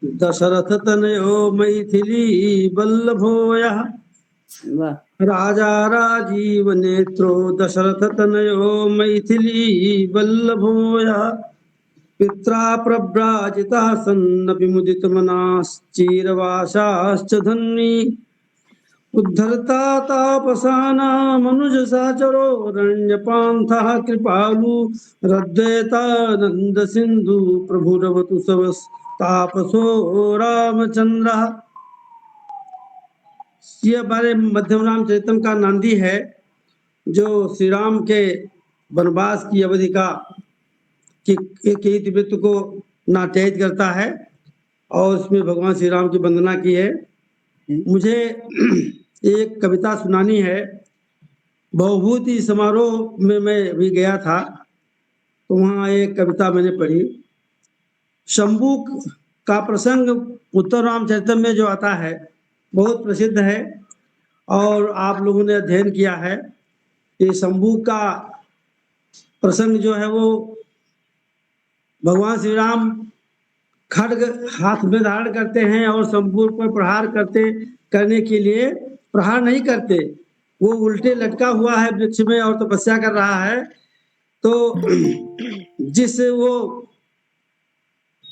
Speaker 2: दशरथ तनयो मैथिली वल्लभोयः. राजा राजीव नेत्रो दशरथ तनयो मैथिली वल्लभोयः. पित्रा प्रव्राजिता सन्नपि मुदितमनाश्चिरवासाश्च धन्वी. उद्धरता तापसाना मनुज साचरो रण्यपान्थः कृपालु रद्वैतानंद सिंधु प्रभुरवतु सवस तापसो रामचंद्र। ये हमारे मध्यम राम चरितम का नांदी है, जो श्री राम के वनवास की अवधि का वृत्त को नाट्यायित करता है और इसमें भगवान श्री राम की वंदना की है। मुझे एक कविता सुनानी है। बहुभूति समारोह में मैं भी गया था, तो वहाँ एक कविता मैंने पढ़ी। शंभू का प्रसंग उत्तर रामचरितम में जो आता है बहुत प्रसिद्ध है और आप लोगों ने अध्ययन किया है। ये शंभू का प्रसंग जो है वो भगवान श्री राम खड्ग हाथ में धारण करते हैं और शंभू पर प्रहार करने के लिए प्रहार नहीं करते, वो उल्टे लटका हुआ है वृक्ष में और तपस्या कर रहा है। तो जिस वो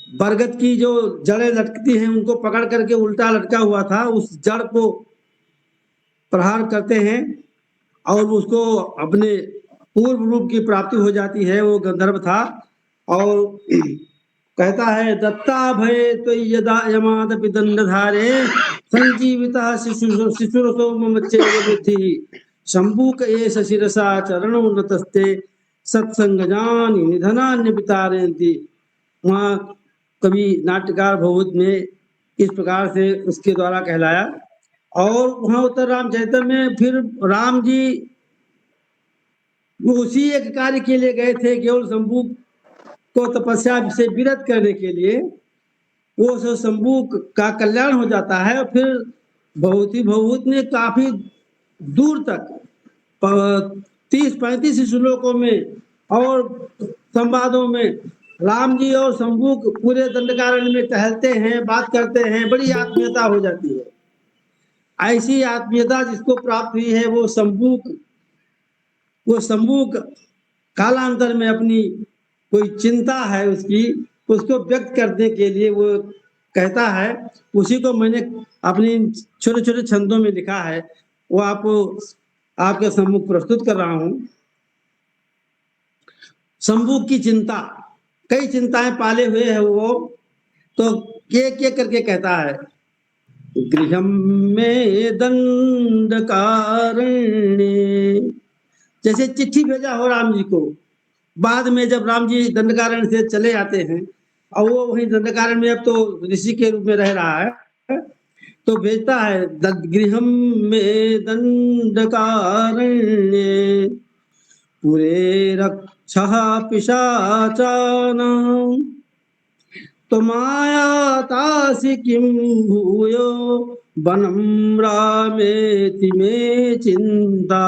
Speaker 2: बरगद की जो जड़ें लटकती हैं उनको पकड़ करके उल्टा लटका हुआ था, उस जड़ को प्रहार करते हैं और उसको अपने पूर्व रूप की प्राप्ति हो जाती है। वो गंधर्व था और कहता है दत्ता भय तो यदा यमाद पिदंडधारे संजीविता शिशुरसो ममच्चेवृद्धि शंभू एष शिरसा चरणो नतस्ते सत्संगजानि निधनान्य पितारयन्ति। वहाँ कवि नाट्यकार भवभूत में इस प्रकार से उसके द्वारा कहलाया। और वहाँ उत्तर रामचरितम में फिर राम जी वो उसी एक कार्य के लिए गए थे, केवल शंभू को तपस्या से विरत करने के लिए। वो शंभू का कल्याण हो जाता है और फिर भवभूत ने काफी दूर तक 30-35 श्लोकों में और संवादों में राम जी और शंभू पूरे दंडकारण्य में टहलते हैं, बात करते हैं, बड़ी आत्मीयता हो जाती है। ऐसी आत्मीयता जिसको प्राप्त हुई है वो शंभू कालांतर में अपनी कोई चिंता है उसको व्यक्त करने के लिए वो कहता है। उसी को मैंने अपनी छोटे छोटे छंदों में लिखा है, वो आपके सम्मुख प्रस्तुत कर रहा हूं। शंभू की चिंता, कई चिंताएं पाले हुए है वो, तो के करके कहता है गृहम में दंडकारण्य। जैसे चिट्ठी भेजा हो राम जी को, बाद में जब राम जी दंडकारण्य से चले आते हैं और वो वहीं दंडकारण्य में अब तो ऋषि के रूप में रह रहा है, तो भेजता है गृहम में दंडकारण्य पुरे रक्षा पिशाचानां त्वमायातासि किं भूयो वनं रामेति मे चिंता।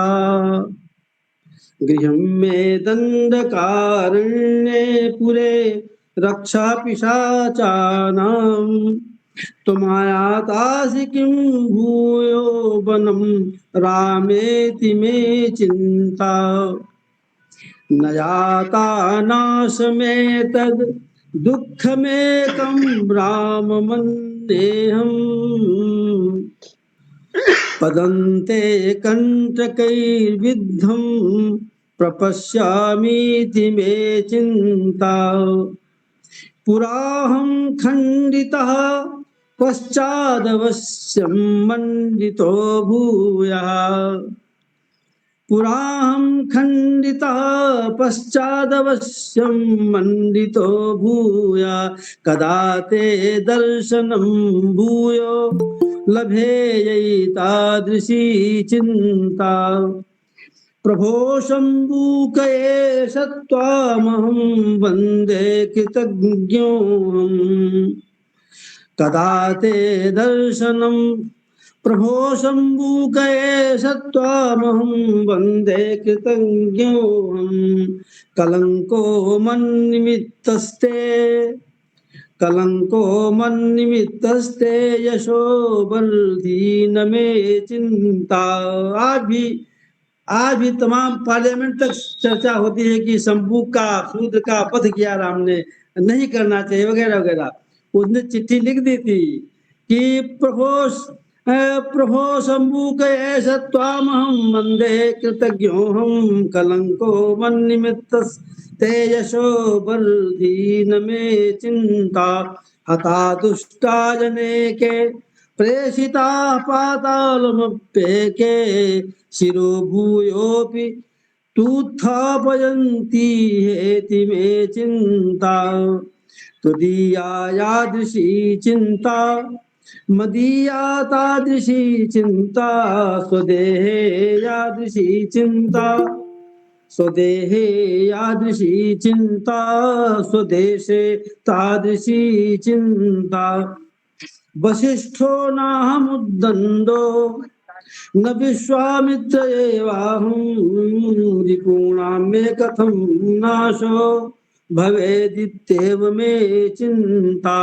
Speaker 2: गृहं मे दंडकारण्ये पुरे रक्षा पिशाचानां त्वमायातासि किं भूयो वनं रामेति मे चिंता। न जाता नाश में तद दुःखमेकं राम मन्येऽहम् पदन्ते कंटकैर्विद्धं प्रपश्यामीति मे चिंता। पुराहं खंडितः पश्चादवश्यं मंडितो भूयः। पुराहं खंडितः पश्चादवश्यं मंडितो भूयः। कदा ते दर्शनं भूयो लभेयैतादृशी चिंता। प्रभो शंभूक एष त्वामहं वन्दे कृतज्ञोऽहम्। कदा ते दर्शनं प्रभो शंभूक एष त्वामहं वन्दे कृतज्ञोऽहम्। कलंको मन्निमित्तस्ते यशो वर्धी न मे चिंता। आज भी तमाम पार्लियामेंट तक चर्चा होती है कि शंभू का शूद्र का वध किया राम ने, नहीं करना चाहिए वगैरह वगैरह। उसने चिट्ठी लिख दी थी कि प्रभो प्रभो शंभुकये सत्वामहं वन्दे कृतज्ञोऽहं कलङ्को मन्निमित्तस्ते यशो वर्धीन मे चिन्ता हता दुष्टा जनेके प्रेषिता पातालमप्येके शिरो भूयोऽपि तूत्थापयन्ति हेति मे चिन्ता तुदीया यादृशी चिन्ता मदीया तादृशी चिन्ता स्वदेहे यादृशी चिन्ता स्वदेहे यादृशी चिन्ता स्वदेशे तादृशी चिन्ता वसिष्ठो नाहमुद्दण्डो न विश्वामित्र एवाहं रिपूणां मे कथं नाशो भवेदित्येव मे चिन्ता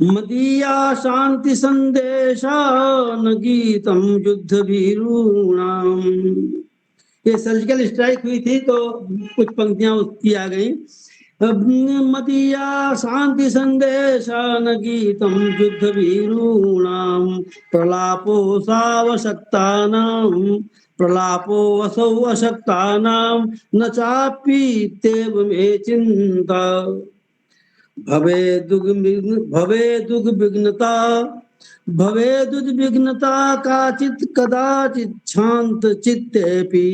Speaker 2: मदीया शांति संदेशा न गीतम युद्ध भीरूणाम। ये सर्जिकल स्ट्राइक हुई थी तो कुछ पंक्तियां उसकी आ गई। मदीया शांति संदेशा न गीतम युद्ध भीरूणाम प्रलापो सावशक्तानाम प्रलापो असौ अशक्तानाम न चापि तेव मे चिंता भवेदुद्विग्नता काचित् कदाचित् शांत चित्तेऽपि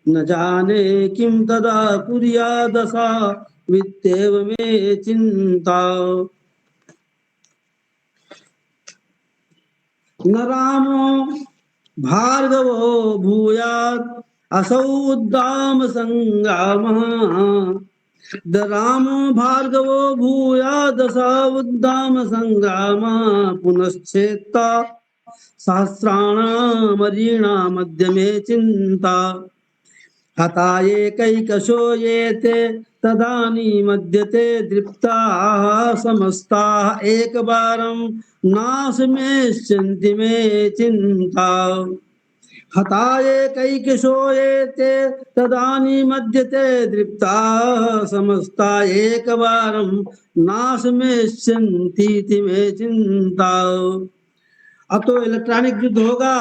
Speaker 2: न जाने किं तदा कुर्यादसा वित्तेव मे चिन्ता न रामो भार्गवो भूयात् असौ उद्दाम संग्रामः रामो भार्गवो भूयादसा उद्दाम संग्रामा पुनश्चेत्ता सहस्राणामरीणा मध्य मे चिन्ता हता एकैकशो ये ते तदानीमद्यते दृप्ताः समस्ताः एकवारं नाशमेष्यन्ति मे चिन्ता हता एकैकशो ये ते तदानीमद्यते दृप्ताः समस्ता एकवारं नाशमेष्यन्तीति मे चिन्ता। अब तो इलेक्ट्रॉनिक युद्ध होगा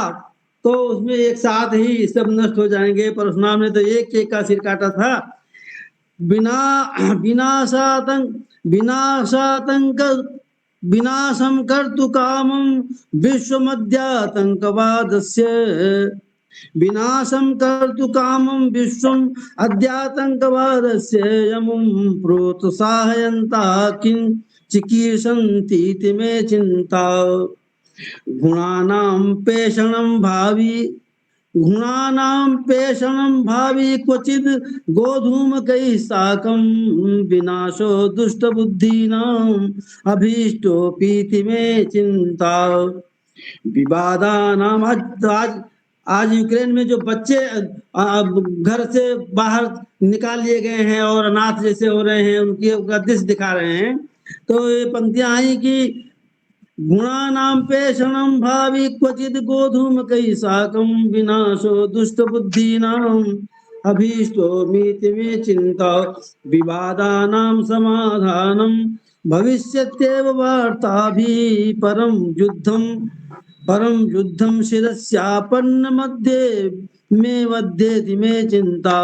Speaker 2: तो उसमें एक साथ ही सब नष्ट हो जाएंगे। परशुराम ने तो एक एक का सिर काटा था। विनाशं कर्तु कामं विश्वमद्यातंकवादस्य विनाशं कर्तु कामं विश्वम् अद्यातंकवादस्य यमुं प्रोत्साहयन्ता किं चिकीर्षन्तीति मे चिन्ता गुणानां पेषणं भावी क्वचिद् गोधूमकैः साकं विनाशो दुष्टबुद्धीनाम् अभीष्टोऽपीति मे चिन्ता विवादानाम। आज यूक्रेन में जो बच्चे घर से बाहर निकाल लिए गए हैं और अनाथ जैसे हो रहे हैं उनका दृश्य दिखा रहे हैं तो ये पंक्तियां आई कि गुणानां पेषणं भावी क्वचिद् गोधूमकैः साकं विनाशो दुष्टबुद्धीनाम् अभीष्टोऽमीति मे चिन्ता विवादानां समाधानं भविष्यत्येव वार्ताभिः परं युद्धं शिरस्यापन्न मध्ये मे वध्येति मे चिन्ता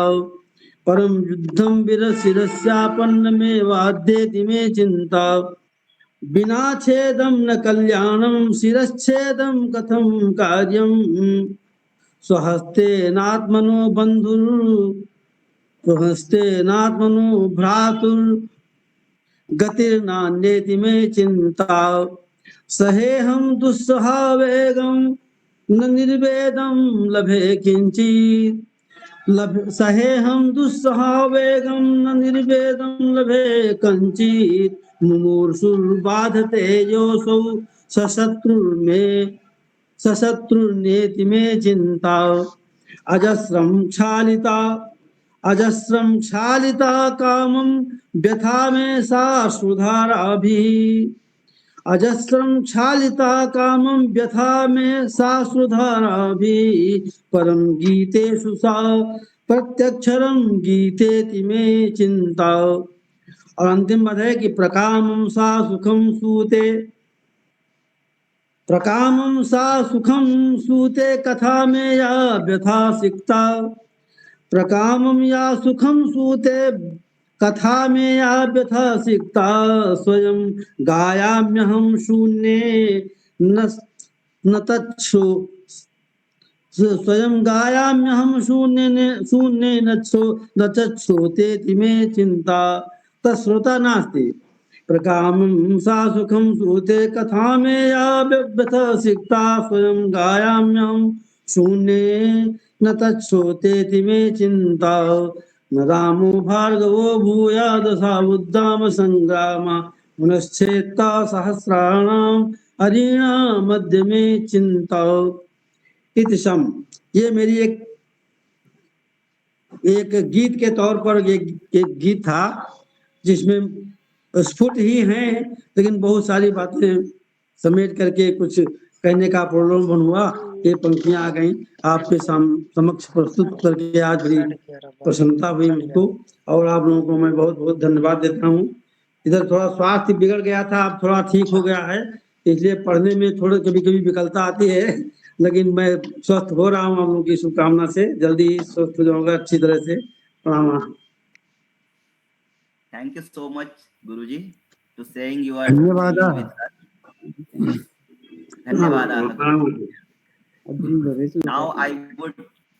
Speaker 2: परं युद्धं शिरस्यापन्न मे वाध्येति मे चिन्ता बिना छेदं न कल्याणं शिरश्छेदं कथं कार्यं स्वहस्तेनात्मनो भ्रातुर्गतिर्नान्येति मे चिन्ता सहेहं दुस्सहावेगं न निर्वेदं लभे किंचित् सहेहं दुस्सहावेगं न निर्वेदं लभे कञ्चित् मुमूर्षुर्बाधते योऽसौ सशत्रुर्नेति मे चिन्ता अजस्रं क्षालिता कामं व्यथा मे साश्रुधाराभिः परं गीतेषु सा प्रत्यक्षरं गीतेति मे चिन्ता। और अंतिम पद है कि प्रकामं सा सुखम सूते प्रकामं सा सुखं सूते कथा में या व्यथा सिक्ता। प्रकामं या सुखं सूते कथा में या व्यथा सिक्ता। स्वयं गायाम्यहं शून्ये न न तच्छो स्वयं गायाम्यहं शून्ये न चक्षुतेति मे चिंता। तत्श्रोता नास्ति। प्रकामं सा सुखं सूते कथा में या व्यथा सिक्ता। स्वयं गायाम्यहं शून्ये न तच्छ्रोतेति मे चिंता। न रामो भार्गवो भूयादशा उद्दाम संग्रामा। पुनश्चेत्ता सहस्राणाम हरिणा मध्य में चिंता। इति सम। ये मेरी एक गीत के तौर पर एक गीत था जिसमें स्फुट ही हैं लेकिन बहुत सारी बातें समेट करके कुछ कहने का प्रलोभन हुआ। ये पंक्तियां आ गई आपके समक्ष प्रस्तुत करके आज बड़ी प्रसन्नता हुई मुझको और आप लोगों को मैं बहुत बहुत धन्यवाद देता हूँ। इधर थोड़ा स्वास्थ्य बिगड़ गया था, अब थोड़ा ठीक हो गया है, इसलिए पढ़ने में थोड़ी कभी कभी विकलता आती है, लेकिन मैं स्वस्थ हो रहा हूँ। आप लोगों की शुभकामना से जल्दी स्वस्थ हो जाऊंगा अच्छी तरह से। प्रणाम।
Speaker 3: Thank you so much, Guruji, to saying your
Speaker 6: धन्यवादाः।
Speaker 3: feeling with us. धन्यवादाः. Now I would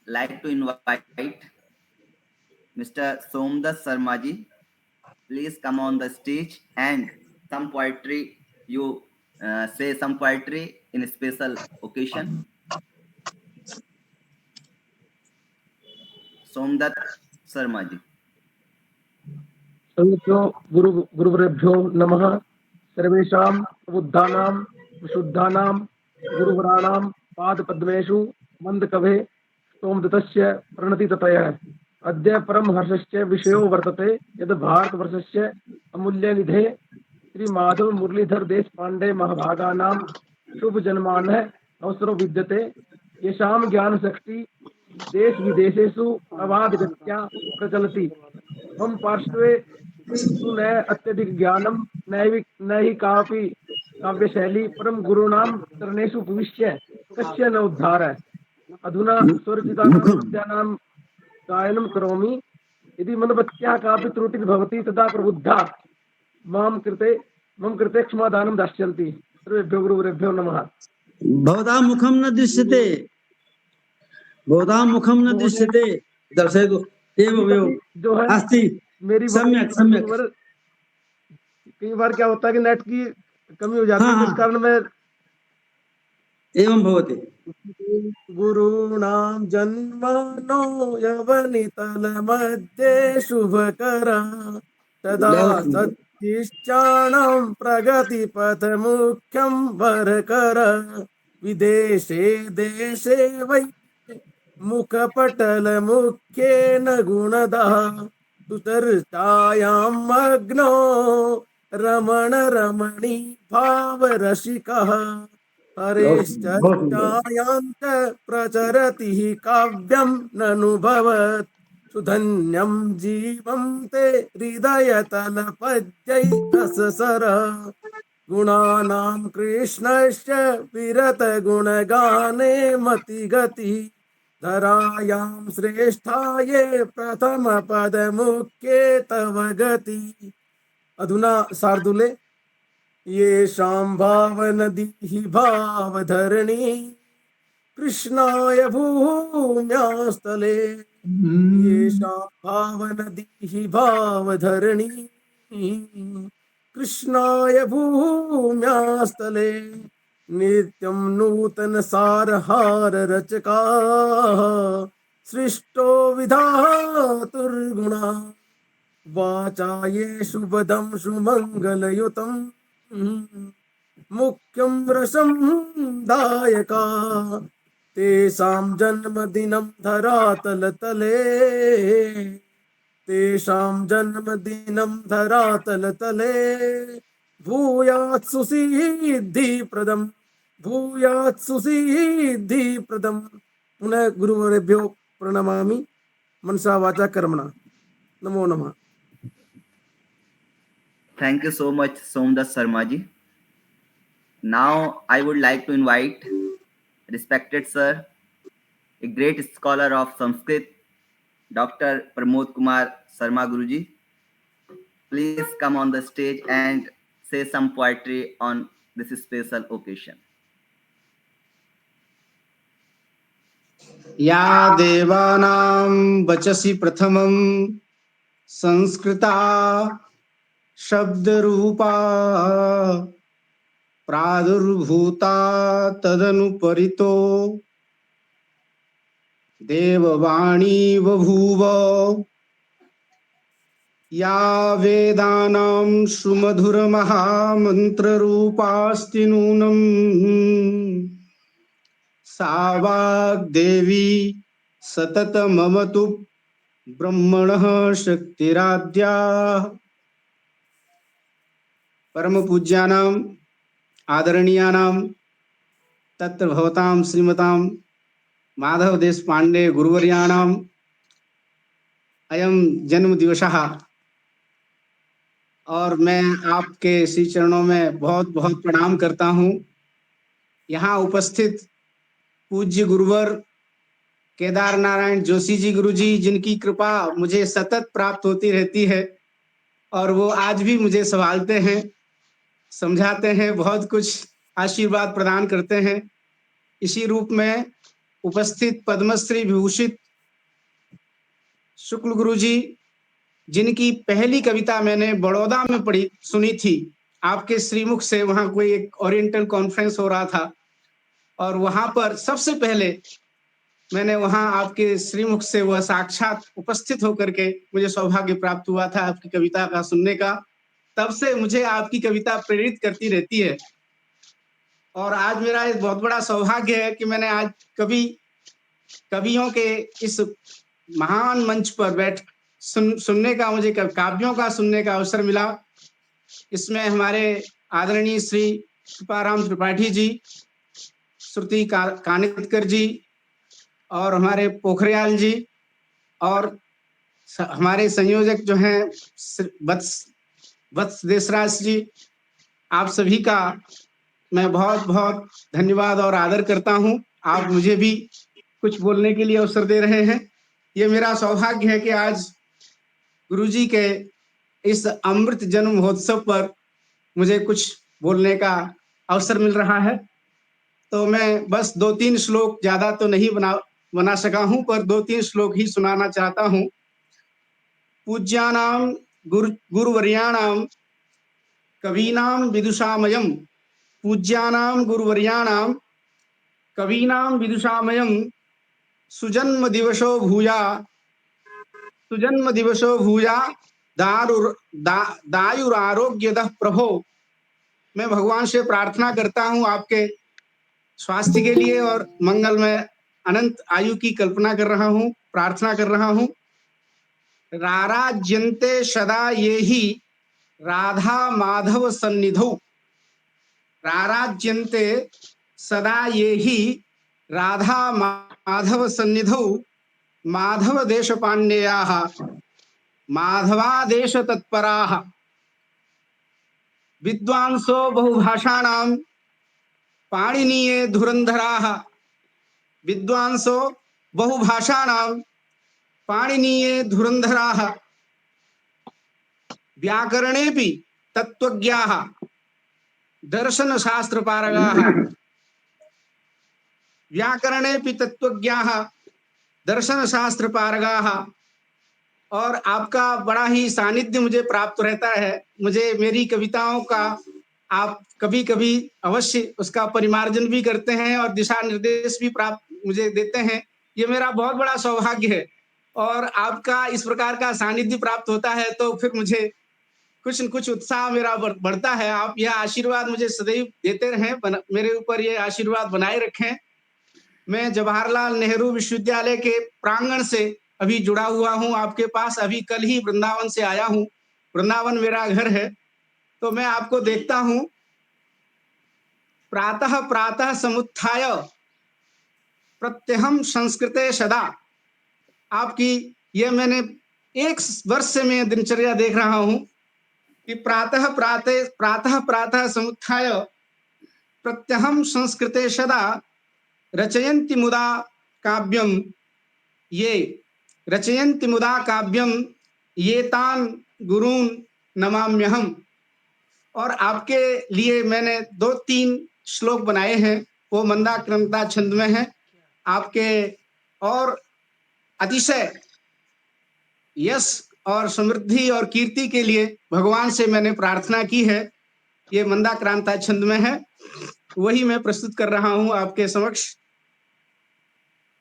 Speaker 3: like to invite Mr. Somdas Sharma ji. Please come on the stage and some poetry. You say some poetry in a special occasion. Somdas Sharma ji.
Speaker 8: संगतो गुरुवरेभ्यो नमः। सर्वेषां प्रबुद्धानां विशुद्धानां गुरुवराणां पादपद्मेषु मन्दकवे सोमदत्तस्य प्रणतिततयः। अद्य परम हर्षस्य विषयो वर्तते यद् भारतवर्षस्य अमूल्यनिधे श्री माधव मुरलीधर देशपांडे महाभागानां शुभ जन्मानः अवसरो विद्यते। येषां ज्ञानशक्ति देश विदेशेषु अबाधगत्या प्रचलति। मम पार्श्वे तु न अत्यधिक ज्ञानम न हि कापि काव्यशैली परम गुरूणां चरणेषु उपविश्य कस्य न उद्धार। अधुना स्वरचितानां पद्यानां गायनं करोमि। यदि मनवत्याः कापि त्रुटिर्भवति तदा प्रबुद्धा मम कृते क्षमादानं दास्यन्ति। सर्वेभ्यो गुरुवरेभ्यो नमः।
Speaker 2: भवतां मुखं न दृश्यते, भवतां मुखं न दृश्यते, दर्शयतु एवमेव
Speaker 8: जो है
Speaker 2: अस्ति।
Speaker 8: मेरी
Speaker 2: सम्यक सम्यक।
Speaker 8: कई बार क्या होता है कि नेट की कमी हो जाती है, जिस कारण मैं
Speaker 2: एवं भवति।
Speaker 8: गुरूणां जन्मनो यवनितल मध्ये शुभकरा तदा सत्तिश्चाणं प्रगतिपथ मुख्यं वरकर। विदेशे देशे वै मुखपटल मुख्येन गुणदः सुचर्चायां मग्नो रमण रमणी भावरसिकः। हरेश्चर्चायां प्रचरति हि काव्यं ननुभवत्। सुधन्यं जीवं ते हृदयतलपद्यैकससर। गुणानां कृष्णस्य विरत गुणगाने मतिगति। धरायां श्रेष्ठाये प्रथम पद मुख्ये तव गति। अधुना शार्दूले। येषां भावनदी भावधरणी कृष्णाय भूम्यास्तले। येषां भावनदी भावधरणी कृष्णाय भूम्यास्तले। नित्यं नूतन सारहार रचकाः सृष्टो विधातुर्गुणा। वाचा ये शुभदं सुमङ्गलयुतं मुख्यं रसं दायका। तेषां जन्मदिनं धरातलतले। तेषां जन्मदिनं धरातलतले। भूयात् सुसिद्धिप्रदं भूयात् सुसिद्धिप्रदं। पुनः गुरुवरेभ्यो प्रणमामि मनसा वाचा कर्मणा। नमो नमः।
Speaker 3: Thank you so much, Somdas Sharma ji. Now I would like to invite respected sir, a great scholar of Sanskrit, Dr. Pramod Kumar Sarma Guruji. Please come on the stage and say some poetry on this special occasion.
Speaker 2: या देवानां वचसि प्रथमं संस्कृता शब्दरूपा प्रादुर्भूता तदनुपरितो देववाणी बभूव या वेदानां सुमधुरमहामन्त्ररूपास्ति नूनम् सा वाग्देवी सततमवतु ब्रह्मणः शक्तिराद्या। परम पूज्यानाम् आदरणीयानां तत्र भवतां श्रीमतां माधव देशपांडे गुरुवर्याणाम् अयं जन्म दिवसः और मैं आपके श्री चरणों में बहुत बहुत प्रणाम करता हूँ। यहाँ उपस्थित पूज्य गुरुवर केदार नारायण जोशी जी गुरुजी, जिनकी कृपा मुझे सतत प्राप्त होती रहती है और वो आज भी मुझे संभालते हैं, समझाते हैं, बहुत कुछ आशीर्वाद प्रदान करते हैं। इसी रूप में उपस्थित पद्मश्री विभूषित शुक्ल गुरुजी, जिनकी पहली कविता मैंने बड़ौदा में पढ़ी सुनी थी आपके श्रीमुख से। वहां कोई एक ओरिएंटल कॉन्फ्रेंस हो रहा था और वहां पर सबसे पहले मैंने वहां आपके श्रीमुख से वह साक्षात उपस्थित होकर के मुझे सौभाग्य प्राप्त हुआ था आपकी कविता का सुनने का। तब से मुझे आपकी कविता प्रेरित करती रहती है और आज मेरा एक बहुत बड़ा सौभाग्य है कि मैंने आज कवियों के इस महान मंच पर सुनने का, मुझे काव्यों का सुनने का अवसर मिला। इसमें हमारे आदरणीय श्री कृपाराम त्रिपाठी जी, श्रुति कानितकर जी और हमारे पोखरियाल जी और हमारे संयोजक जो हैं वत्स देशराज जी, आप सभी का मैं बहुत बहुत धन्यवाद और आदर करता हूं। आप मुझे भी कुछ बोलने के लिए अवसर दे रहे हैं। ये मेरा सौभाग्य है कि आज गुरुजी के इस अमृत जन्म महोत्सव पर मुझे कुछ बोलने का अवसर मिल रहा है। तो मैं बस 2-3 श्लोक, ज्यादा तो नहीं बना सका हूं, पर 2-3 श्लोक ही सुनाना चाहता हूं। पूज्यानां गुरुवर्याणां कवीनां विदुषामयं, पूज्यानां गुरुवर्याणां कवीनां विदुषामयं सुजन्म दिवसो भूया दायुरारोग्यदः प्रभो। मैं भगवान से प्रार्थना करता हूं आपके स्वास्थ्य के लिए और मंगलमय अनंत आयु की कल्पना कर रहा हूं, प्रार्थना कर रहा हूं। राराज्यन्ते सदा ये ही राधा माधव सन्निधौ, राराज्यन्ते सदा ये ही राधा माधव सन्निधौ माधव देश पांडेयाः माधवादेश तत्पराः विद्वांसो बहुभाषाणां पाणिनीये धुरंधराः, विद्वांसो बहुभाषाणां पाणिनीये धुरंधराः व्याकरणेऽपि तत्त्वज्ञाः दर्शन शास्त्र पारगाः, व्याकरणेऽपि तत्त्वज्ञाः दर्शन शास्त्र पारगाः। और आपका बड़ा ही सानिध्य मुझे प्राप्त रहता है। मुझे मेरी कविताओं का आप कभी कभी अवश्य उसका परिमार्जन भी करते हैं और दिशा निर्देश भी प्राप्त मुझे देते हैं। ये मेरा बहुत बड़ा सौभाग्य है और आपका इस प्रकार का सानिध्य प्राप्त होता है तो फिर मुझे कुछ न कुछ उत्साह मेरा बढ़ता है। आप यह आशीर्वाद मुझे सदैव देते रहें, मेरे ऊपर ये आशीर्वाद बनाए रखें। मैं जवाहरलाल नेहरू विश्वविद्यालय के प्रांगण से अभी जुड़ा हुआ हूँ आपके पास। अभी कल ही वृंदावन से आया हूँ, वृंदावन मेरा घर है। तो मैं आपको देखता हूँ प्रातः प्रातः समुत्थाय प्रत्यहम संस्कृते सदा। आपकी ये मैंने 1 वर्ष से मैं दिनचर्या देख रहा हूँ कि प्रातः प्रातः समुत्थाय
Speaker 9: प्रत्यहं संस्कृते सदा रचयन्ति मुदा काव्यम ये रचयन्ति मुदा काव्यम ये तान गुरून् नमाम्यहम्। और आपके लिए मैंने 2-3 श्लोक बनाए हैं, वो मंदाक्रांता छंद में है। आपके और अतिशय यश और समृद्धि और कीर्ति के लिए भगवान से मैंने प्रार्थना की है। ये मंदाक्रांता छंद में है, वही मैं प्रस्तुत कर रहा हूं आपके समक्ष।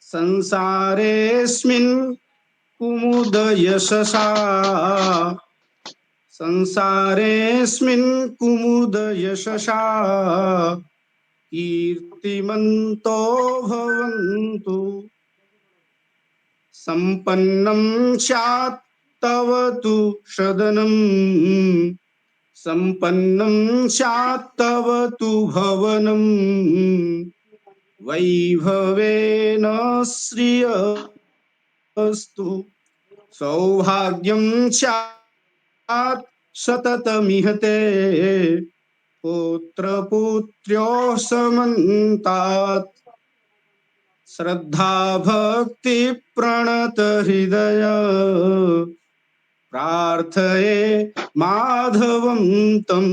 Speaker 9: संसारेस्मिन् कुमुद यशसा, संसारेस्मिन् कुमुद यशसा कीर्तिमन्तो भवन्तु। सम्पन्नं स्यात् तव तु सदनं, सम्पन्नं स्यात् तव तु भवनं। वैभवेन श्रियस्तु सौभाग्यं स्यात् सततमिहते। पुत्रपुत्र्योः समन्तात् श्रद्धा भक्ति प्रणत हृदय प्रार्थये माधवं तं।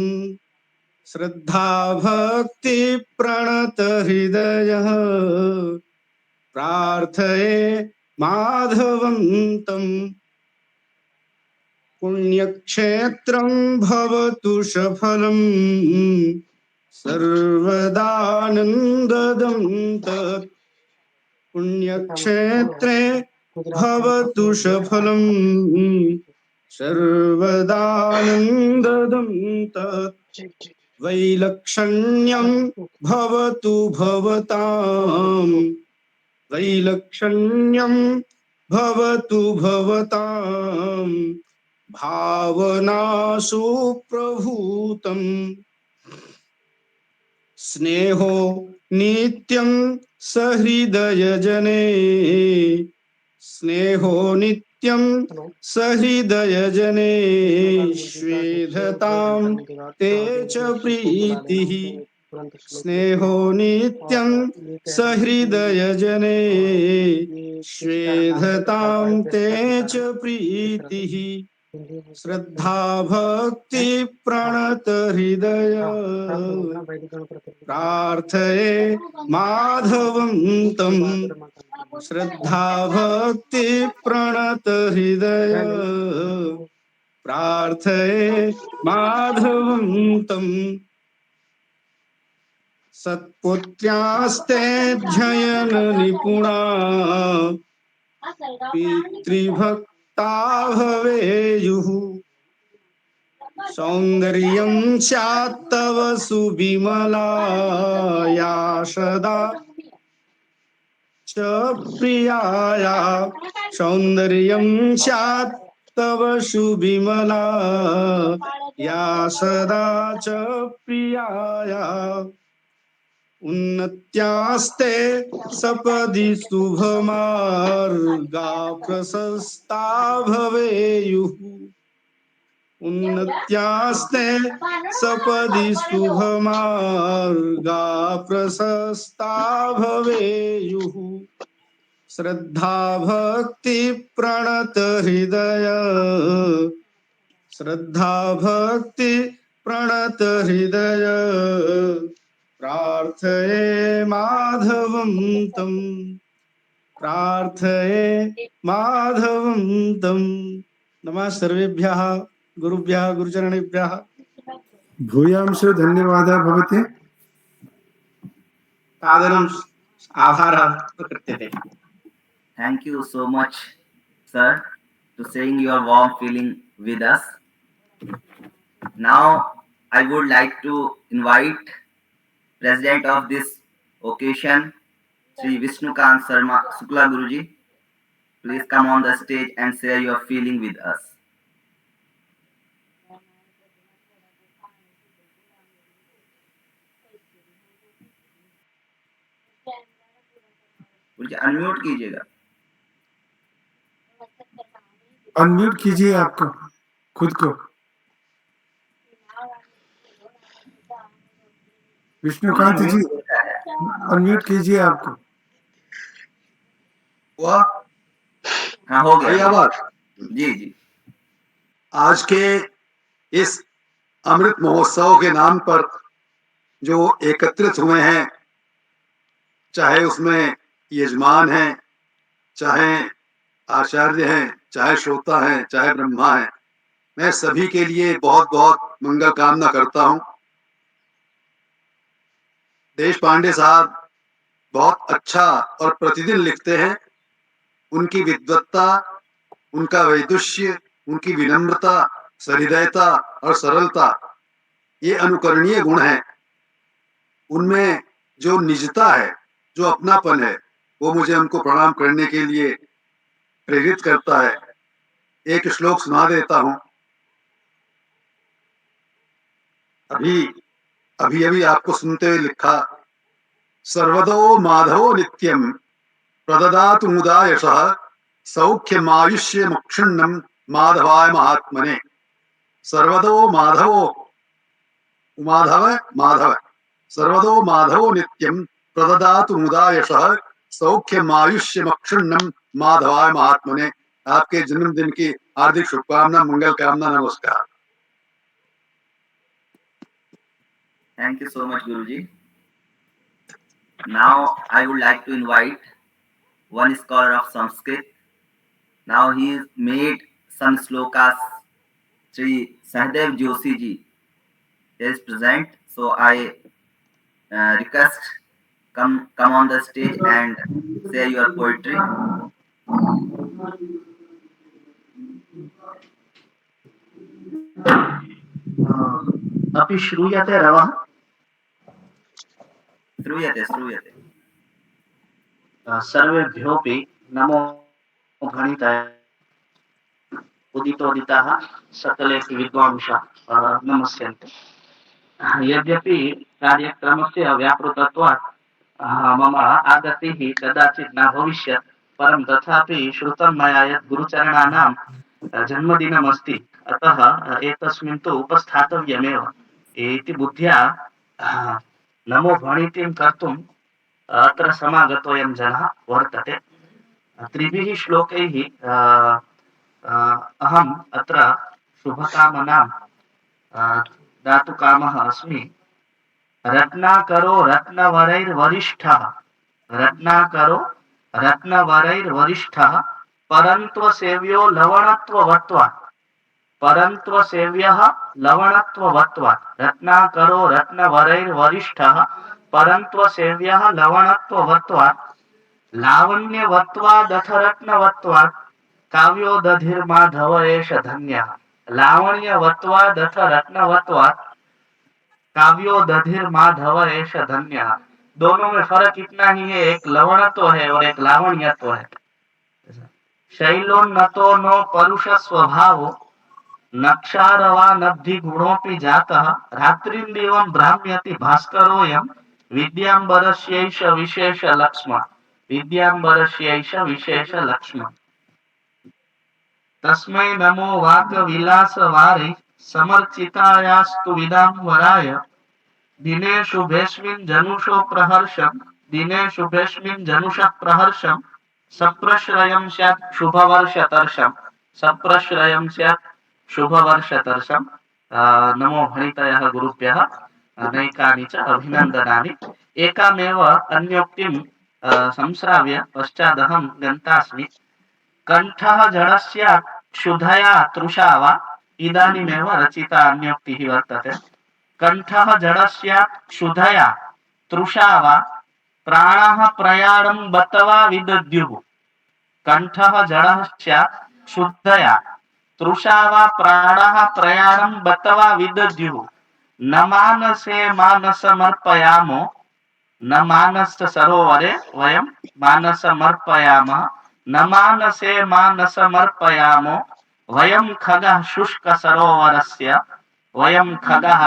Speaker 9: श्रद्धा भक्ति प्रणत हृदय प्रार्थये माधवं तं। पुण्यक्षेत्रं भवतु सफलं सर्वदानन्ददं तत्। पुण्यक्षेत्रे भवतु सफलं सर्वदानन्ददं तत्। वैलक्षण्यं भवतु भवतां, वैलक्षण्यं भवतु भवतां भावनासु प्रभूतम्। स्नेहो नित्यं सहृदयजने, स्नेहो नित्यं सहृदयजने स्वेधतां ते च प्रीतिः। स्नेहो नित्यं सहृदयजने स्वेधतां ते च प्रीतिः। श्रद्धा भक्ति प्रणत हृदय प्रार्थये माधवं तं। श्रद्धा भक्ति प्रणत हृदय प्रार्थये माधवं तं। सत्पुत्र्यास्ते ध्ययन निपुणा पितृभक्ता भवेयुः। सौन्दर्यं स्यात् तव सुविमला या सदा च प्रियाया। सौन्दर्यं स्यात् तव सुविमला या सदा च प्रियाया। उन्नत्यास्ते सपदि शुभमार्गा प्रशस्ता भवेयुः। उन्नत्यास्ते सपदि शुभमार्गा प्रशस्ता भवेयुः। श्रद्धा भक्ति प्रणत हृदय, श्रद्धा भक्ति प्रणत हृदय प्रार्थये माधवं तं। प्रार्थये माधवं तं। नमः सर्वेभ्यः गुरुभ्यः गुरुचरणेभ्यः
Speaker 6: भूयांशो धन्यवादः भवते।
Speaker 9: सादरम् आभारः प्रकृत्यते।
Speaker 3: Thank you so much, sir, to sharing your warm feeling with us. Now, I would like to invite President of this occasion, Sri Vishnukant Sharma Shukla Guruji. Please come on the stage and share your feeling with us. Guruji unmute कीजिएगा।
Speaker 6: Unmute कीजिए आपको खुद को। विष्णुकांत जी unmute कीजिए आपको।
Speaker 10: हुआ?
Speaker 3: हाँ हो गया।
Speaker 10: बढ़िया बात।
Speaker 3: जी जी।
Speaker 10: आज के इस अमृत महोत्सव के नाम पर जो एकत्रित हुए हैं, चाहे उसमें यजमान हैं, चाहे आचार्य हैं, चाहे श्रोता हैं, चाहे ब्रह्मा हैं, मैं सभी के लिए बहुत बहुत मंगल कामना करता हूं। देश पांडे साहब बहुत अच्छा और प्रतिदिन लिखते हैं। उनकी विद्वत्ता, उनका वैदुष्य, उनकी विनम्रता, सहृदयता और सरलता, ये अनुकरणीय गुण हैं। उनमें जो निजता है, जो अपनापन है, वो मुझे उनको प्रणाम करने के लिए प्रेरित करता है। एक श्लोक सुना देता हूं। अभी आपको सुनते हुए लिखा, सर्वदो माधवो नित्यम प्रददातु मुदा यशः सौख्यमायुष्य मुक्षुण्णम माधवाय महात्मने। सर्वदो माधवो माधव सर्वदो माधवो नित्यम प्रददातु मुदा यशः सौख्यमायुष्य मुक्षुण्णम माधवाय महात्मने। आपके जन्मदिन की हार्दिक शुभकामना, मंगल कामना, नमस्कार।
Speaker 3: Thank you so much, Guruji. Now I would like to invite one scholar of Sanskrit. Now he has made some slokas. Sri Sahdev Joshi ji is present, so I request come on the stage and say your poetry.
Speaker 11: अपि श्रूयते रवः?
Speaker 3: श्रूयते।
Speaker 11: सर्वेभ्योऽपि नमो गणिताय। उदितोदिताः सकलेऽपि विद्वांसः नमस्यन्ते। यद्यपि कार्यक्रमस्य व्यापृतत्वात् मम आगतिः कदाचित् न भविष्यत्, परं तथापि श्रुतं मया यत् गुरुचरणानां जन्मदिनमस्ति, अतः एतस्मिन् तु उपस्थातव्यमेव इति बुद्ध्या नमो भणितिं कर्तुम् अत्र समागतोऽयं जनः वर्तते। त्रिभिः श्लोकैः अहम् अत्र शुभकामनां दातुकामः अस्मि। रत्नाकरो रत्नवरैर्वरिष्ठः, रत्नाकरो रत्नवरैर्वरिष्ठः, परन्त्वसेव्यो लवणत्ववत्वात्, परन्त्वसेव्यः लवणत्ववत्वात्। रत्नाकरो रत्नवरैर्वरिष्ठः, परन्त्वसेव्यः लवणत्ववत्वात्। लावण्यवत्वादथ रत्नवत्वात्, काव्यो दधिर्माधव एष धन्यः। लावण्यवत्वादथ रत्नवत्वात्, काव्यो दधिर्माधव एष धन्यः। दोनों में फर्क इतना ही है, एक लवणत्व है और एक लावण्यत्व है। शैलोन्नतो नो परुष स्वभावो, नक्षारवानब्धि गुणोऽपि जातः। रात्रिन्दिवं भ्राम्यति भास्करोऽयं, विद्याम्बरस्यैष विशेष लक्ष्मण, विद्याम्बरस्यैष विशेष लक्ष्मण। तस्मै नमो वाक्विलासवारै, समर्चितायास्तु विदाम्बराय। दिने शुभेस्मिन् जनुषो प्रहर्षं, दिने शुभेस्मिन् जनुषः प्रहर्षं, सप्रश्रयं स्यात् शुभवर्षतर्षं, सप्रश्रयं स्यात् शुभवर्षतर्षं। नमो भणितयः गुरुभ्यः अनेकानि च अभिनन्दनानि। एकामेव अन्योक्तिं संश्राव्य पश्चादहं गन्तास्मि। कंठः जडस्यात् क्षुधया तृषा वा, इदानीमेव रचिता अन्योक्तिः वर्तते। कंठः जडस्यात् क्षुधया तृषा वा, प्राणः प्रयाणं बत वा विदद्युः। कंठः जडः स्यात् क्षुधया तृषा वा, प्राणः प्रयाणं बत वा विदद्युः। न मानसे मानसमर्पयामो, न मानस सरोवरे वयं मानसमर्पयामः। न मानसे मानसमर्पयामो, वयं खगः शुष्क सरोवरस्य, वयं खगः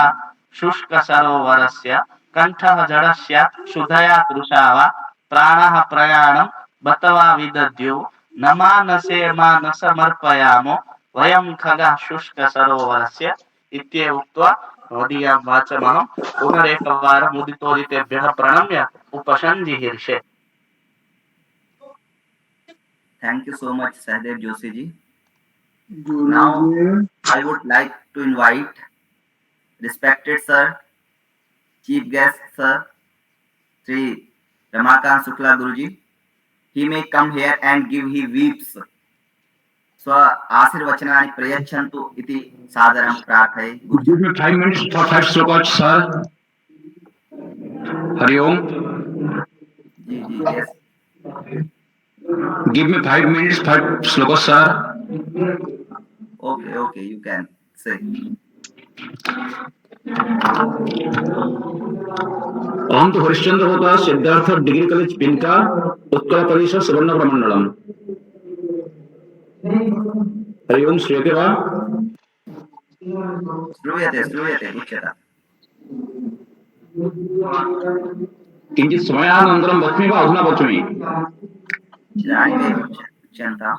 Speaker 11: शुष्क सरोवरस्य। कंठः जडः स्यात् क्षुधया तृषा वा, प्राणः प्रयाणं बत वा विदद्युः। न मानसे मानसमर्पयामो, वयं खगः शुष्क सरोवरस्य इत्येव उक्त्वा मदीयां वाचमहं पुनरेकवारम् उदितोदितेभ्यः प्रणम्य उपसञ्जिहीर्षे।
Speaker 3: Thank you so much, Sahdev Joshi ji. Now, I would like to invite respected sir, chief guest sir, Sri Ramakant Shukla Guruji. He may come here and give his weeps. स्व आशीर्वचनानि प्रयच्छन्तु इति सादरं प्रार्थये.
Speaker 12: Give me 5 minutes for 5 slokas, sir. Hari Om.
Speaker 3: Ji ji yes.
Speaker 12: Give me 5 minutes for slokas, sir.
Speaker 3: Okay, you can say.
Speaker 12: अहम तो हरिश्चंद्र होता Siddharth degree college पिंका Utkal परिसर सुवर्ण प्रमंडलम. हरि ओम. श्रूयते वा?
Speaker 3: श्रूयते उच्यता.
Speaker 12: किंचित् समयानन्तरं वच्मि वा अधुना वच्मि?
Speaker 3: इदानीमेव उच्यन्ता.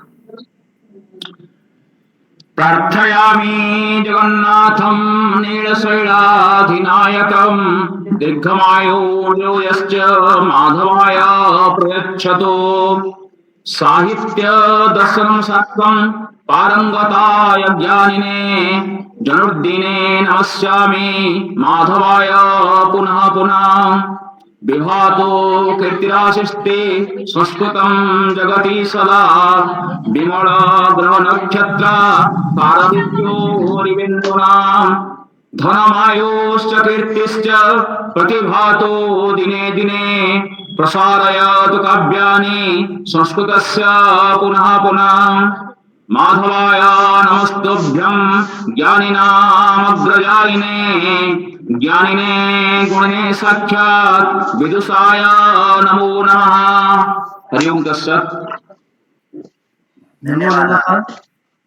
Speaker 12: प्रार्थयामि जगन्नाथं नीलशैलाधिनायकं दीर्घमायो यश्च माधवाय प्रयच्छतु. साहित्य दर्शन शास्त्रं पारंगताय ज्ञानिने जनुर्दिने नमस्यामि माधवाय पुनः पुनः. विभातो कीर्तिराशिस्ते संस्कृतं जगति सदा. विमल ग्रह नक्षत्र तारदित्योरिबिन्दुना. धनमायोश्च कीर्तिश्च प्रतिभातो दिने दिने. प्रसारयतु काव्यानि संस्कृतस्य पुनः पुनः. माधवाय नमस्तुभ्यं ज्ञानिनामग्रजायिने. ज्ञानिने गुणिने साक्षात् विदुषाय नमो नमः. हरि ओम तत्सत्.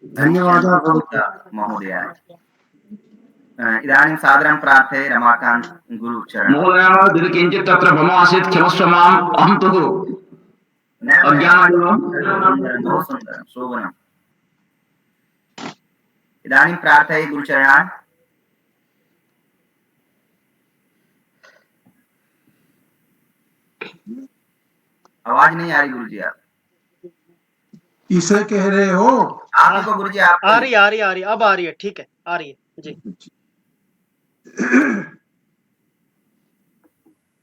Speaker 3: धन्यवादः महोदय. इदानीं सादरं प्रार्थये रमाकान्त गुरुचरणं.
Speaker 12: महोदय यदि किञ्चित् तत्र भ्रमो आसीत् क्षमस्व माम्. अहं तु अज्ञानाय.
Speaker 3: बहु सुन्दरं शोभनम्. इदानीं प्रार्थये गुरुचरणान्. आवाज नहीं आ रही गुरुजी. आप
Speaker 5: किसे कह रहे हो?
Speaker 3: आपको गुरुजी. आप
Speaker 1: आ रही अब आ रही है. ठीक है, आ रही है जी.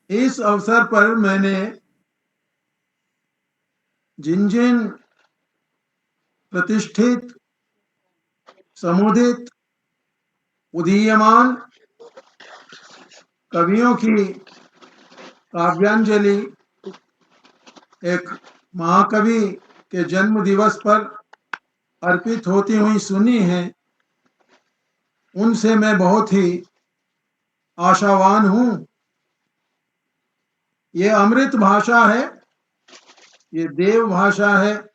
Speaker 5: इस अवसर पर मैंने जिन प्रतिष्ठित समुदित उदीयमान कवियों की काव्यांजलि एक महाकवि के जन्म दिवस पर अर्पित होती हुई सुनी है, उनसे मैं बहुत ही आशावान हूं. ये अमृत भाषा है, ये देव भाषा है,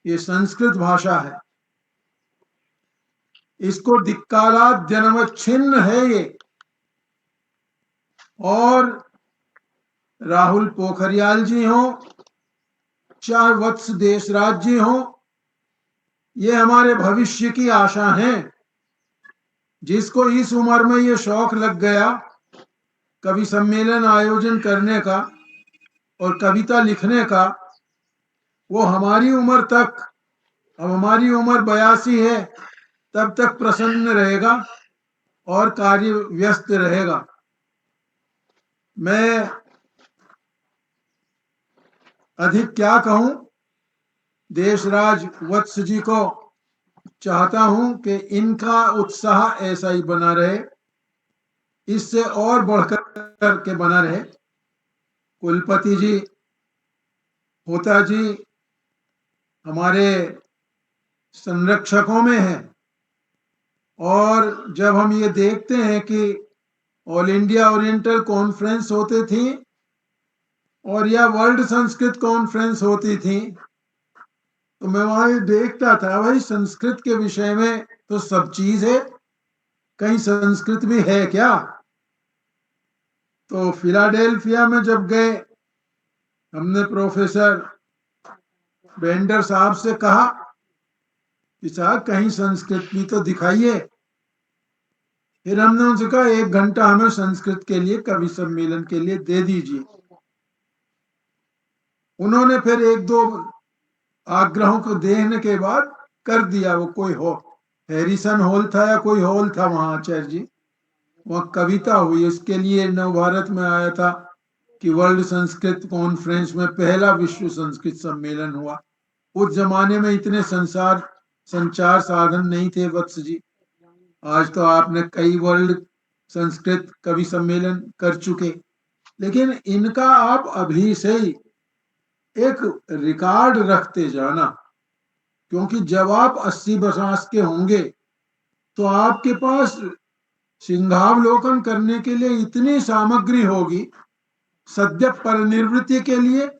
Speaker 5: ये संस्कृत भाषा है. इसको दिक्कालात जन्मच्छिन्न है ये. और राहुल पोखरियाल जी हो, चाहे वत्स देशराज जी हो, ये हमारे भविष्य की आशा हैं. जिसको इस उम्र में ये शौक लग गया कवि सम्मेलन आयोजन करने का और कविता लिखने का, वो हमारी उम्र तक, अब हमारी उम्र 82 है, तब तक प्रसन्न रहेगा और कार्य व्यस्त रहेगा. मैं अधिक क्या कहूं. देशराज वत्स जी को चाहता हूं कि इनका उत्साह ऐसा ही बना रहे, इससे और बढ़कर के बना रहे. कुलपति जी, होता जी हमारे संरक्षकों में हैं. और जब हम ये देखते हैं कि ऑल इंडिया ओरिएंटल कॉन्फ्रेंस होती थी और या वर्ल्ड संस्कृत कॉन्फ्रेंस होती थी, तो मैं वहां ये देखता था, भाई संस्कृत के विषय में तो सब चीज है, कहीं संस्कृत भी है क्या. तो फिलाडेल्फिया में जब गए, हमने प्रोफेसर बेंडर साहब से कहा कि साहब कहीं संस्कृत भी तो दिखाइए. फिर हमने उनसे कहा 1 घंटा हमें संस्कृत के लिए कवि सम्मेलन के लिए दे दीजिए। उन्होंने फिर 1-2 आग्रहों को देखने के बाद कर दिया। वो कोई हो हैरिसन हॉल था या कोई हॉल था वहां आचार्य जी, वहाँ कविता हुई। इसके लिए नव भारत में आया था कि वर्ल्ड संस्कृत कॉन्फ्रेंस में पहला विश्व संस्कृत सम्मेलन हुआ। उस जमाने में इतने संचार साधन नहीं थे वत्स जी। आज तो आपने कई वर्ल्ड संस्कृत कवि सम्मेलन कर चुके, लेकिन इनका आप अभी से ही एक रिकॉर्ड रखते जाना, क्योंकि जब आप 80 वर्ष के होंगे तो आपके पास सिंहावलोकन करने के लिए इतनी सामग्री होगी, सद्य परिनिवृत्ति के लिए,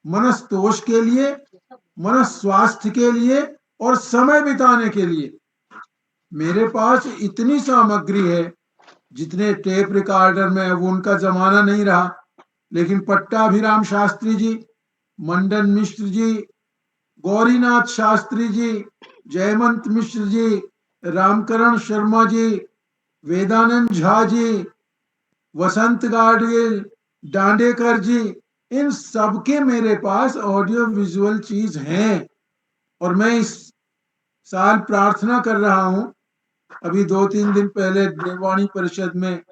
Speaker 5: मनस्तोष के लिए, मन स्वास्थ्य के लिए और समय बिताने के लिए। मेरे पास इतनी सामग्री है, जितने टेप रिकॉर्डर में, वो उनका जमाना नहीं रहा, लेकिन पट्टाभिराम शास्त्री जी, मंडन मिश्र जी, गौरीनाथ शास्त्री जी, जयवंत मिश्र जी, रामकरण शर्मा जी, वेदानंद झा जी, वसंत गाडगिल, डांडेकर जी, इन सबके मेरे पास ऑडियो विजुअल चीज हैं। और मैं इस साल प्रार्थना कर रहा हूं, अभी 2-3 दिन पहले देववाणी परिषद में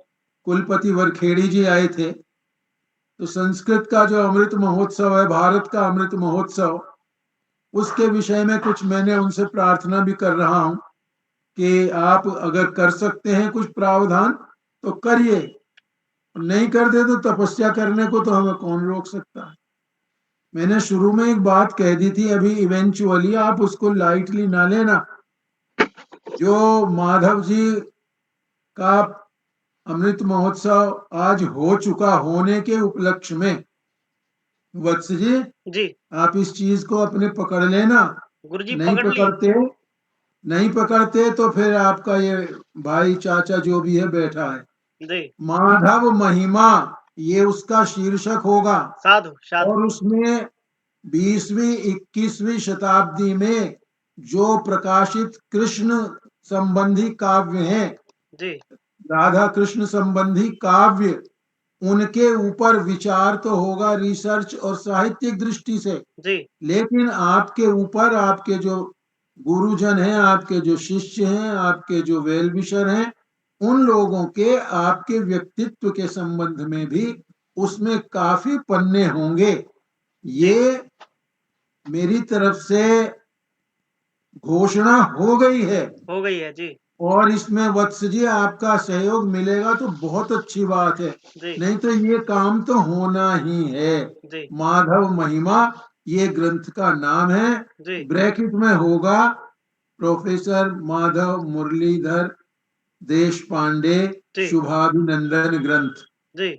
Speaker 5: कुलपति वरखेड़ी जी आए थे, तो संस्कृत का जो अमृत महोत्सव है, भारत का अमृत महोत्सव, उसके विषय में कुछ मैंने उनसे प्रार्थना भी कर रहा हूं कि आप अगर कर सकते हैं कुछ प्रावधान तो करिए, नहीं कर दे तो तपस्या करने को तो हमें कौन रोक सकता है। मैंने शुरू में एक बात कह दी थी, अभी इवेंचुअली आप उसको लाइटली ना लेना। जो माधव जी का अमृत महोत्सव आज हो चुका, होने के उपलक्ष्य में वत्स जी
Speaker 1: जी
Speaker 5: आप इस चीज को अपने पकड़ लेना।
Speaker 1: गुरुजी
Speaker 5: नहीं
Speaker 1: पकड़ ली।
Speaker 5: नहीं पकड़ते तो फिर आपका ये भाई चाचा जो भी है बैठा है,
Speaker 1: जी
Speaker 5: माधव महिमा, ये उसका शीर्षक होगा।
Speaker 1: साधु साधु।
Speaker 5: और उसमें 20वीं-21वीं शताब्दी में जो प्रकाशित कृष्ण संबंधी काव्य हैं,
Speaker 1: जी
Speaker 5: राधा कृष्ण संबंधी काव्य, उनके ऊपर विचार तो होगा रिसर्च और साहित्यिक दृष्टि से,
Speaker 1: जी
Speaker 5: लेकिन आपके ऊपर आपके जो गुरुजन हैं, आपके जो शिष्य हैं, आपके जो वेल विशर हैं, उन लोगों के आपके व्यक्तित्व के संबंध में भी उसमें काफी पन्ने होंगे। ये मेरी तरफ से घोषणा हो गई है।
Speaker 1: हो गई है जी।
Speaker 5: और इसमें वत्स जी आपका सहयोग मिलेगा तो बहुत अच्छी बात है,
Speaker 1: जी
Speaker 5: नहीं तो ये काम तो होना ही है।
Speaker 1: जी
Speaker 5: माधव महिमा ये ग्रंथ का नाम है।
Speaker 1: जी
Speaker 5: ब्रैकेट में होगा प्रोफेसर माधव मुरलीधर देश पांडे
Speaker 1: जी
Speaker 5: शुभाभिनंदन ग्रंथ।
Speaker 1: जी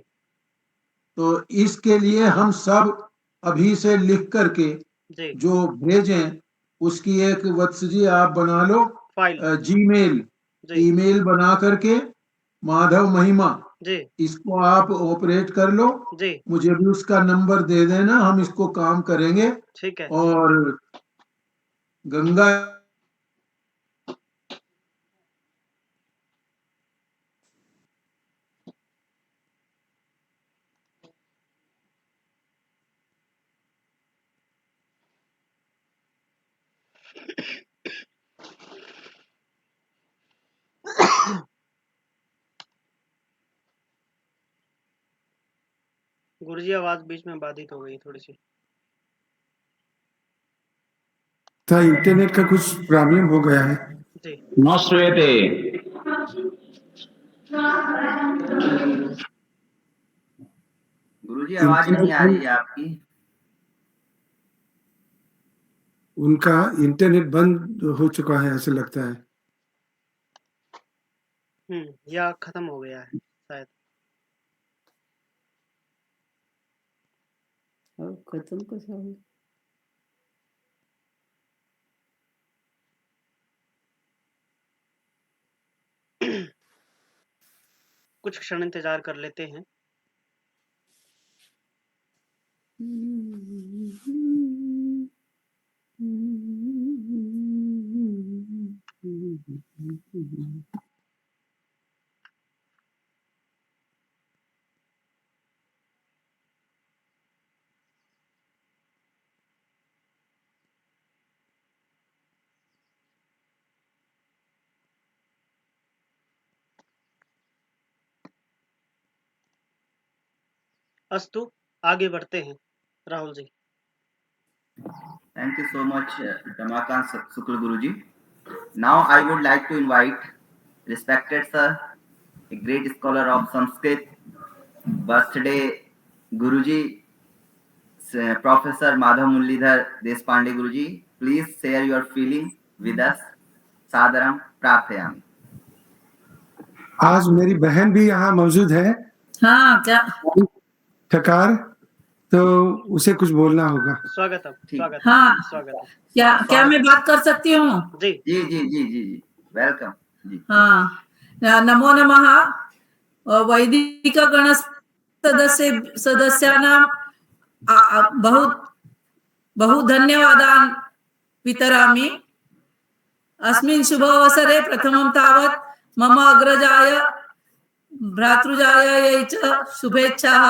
Speaker 5: तो इसके लिए हम सब अभी से लिख करके
Speaker 1: जी
Speaker 5: जो भेजें, उसकी एक वत्स जी आप बना लो
Speaker 1: फाइल।
Speaker 5: जीमेल,
Speaker 1: जी
Speaker 5: ईमेल बना करके माधव महिमा,
Speaker 1: जी
Speaker 5: इसको आप ऑपरेट कर लो,
Speaker 1: जी
Speaker 5: मुझे भी उसका नंबर दे देना, हम इसको काम करेंगे।
Speaker 1: ठीक है।
Speaker 5: और गंगा
Speaker 1: गुरुजी आवाज बीच में बाधित हो गई थोड़ी सी।
Speaker 6: था इंटरनेट का कुछ प्रॉब्लम हो गया है।
Speaker 1: जी
Speaker 12: न श्रूयते।
Speaker 3: गुरुजी आवाज नहीं आ रही है आपकी।
Speaker 6: उनका इंटरनेट बंद हो चुका है ऐसे लगता है।
Speaker 1: या खत्म हो गया है शायद।
Speaker 13: खत्म कैसा हो?
Speaker 1: कुछ क्षण इंतजार कर लेते हैं। अस्तु, आगे बढ़ते हैं Rahul ji.
Speaker 3: Thank you so much, Ramakant Sukla Guruji. Now I would like to invite respected sir, a great scholar of Sanskrit, birthday Guruji, Professor Madhav Mullidhar Deshpande Guruji. Please share your feeling with us. Sadaram Prarthayami.
Speaker 6: आज मेरी बहन भी यहाँ मौजूद है
Speaker 14: हाँ क्या
Speaker 6: ठकार, तो उसे कुछ बोलना होगा।
Speaker 1: स्वागतम, स्वागतम,
Speaker 14: हाँ
Speaker 1: स्वागतम।
Speaker 14: क्या मैं बात कर सकती हूँ?
Speaker 1: जी
Speaker 3: जी जी जी जी जी वेलकम जी।
Speaker 14: हाँ नमो नमः वैदिक गण सदस्यानां बहु धन्यवादान् वितरामि। अस्मिन् शुभावसरे प्रथमं तावत् मम अग्रजाय भ्रातृजायै च शुभेच्छाः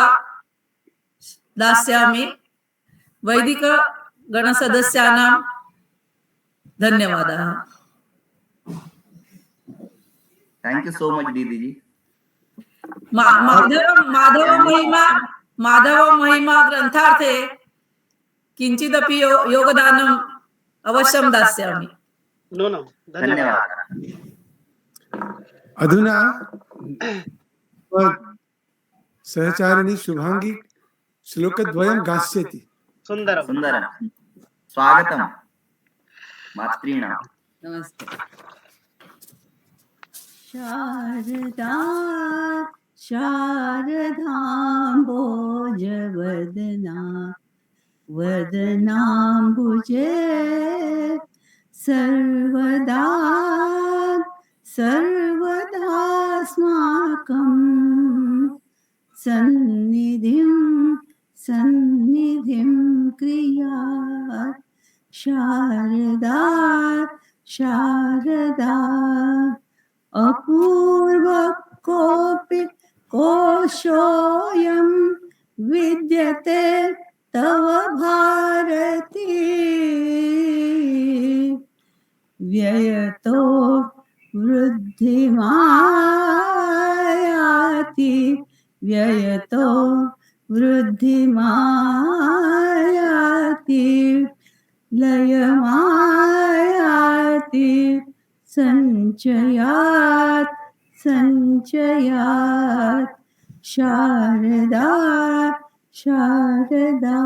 Speaker 14: दास्यामि। वैदिक गणसदस्यानां धन्यवादाः।
Speaker 3: थैंक यू सो मच दीदी जी।
Speaker 14: माधव महिमा ग्रंथार्थे किंचिदपि योगदानम् अवश्यं दास्यामि।
Speaker 1: नूनं धन्यवाद।
Speaker 6: अधुना सहचारिणी शुभांगी श्लोकद्वयं गास्यति।
Speaker 1: सुंदरम
Speaker 3: सुंदरम। स्वागतम मातॄणां।
Speaker 13: नमस्ते। शारदा शारदाम्बोजवदना वदनाम्बुजे सर्वदा सर्वदास्माकं सन्निधिं क्रियात् शारदा शारदा अपूर्व कोऽपि कोशोऽयं विद्यते तव भारती व्ययतो वृद्धिमायाति व्ययतो वृद्धिमायाति लयमायाति संचयात् शारदा शारदा।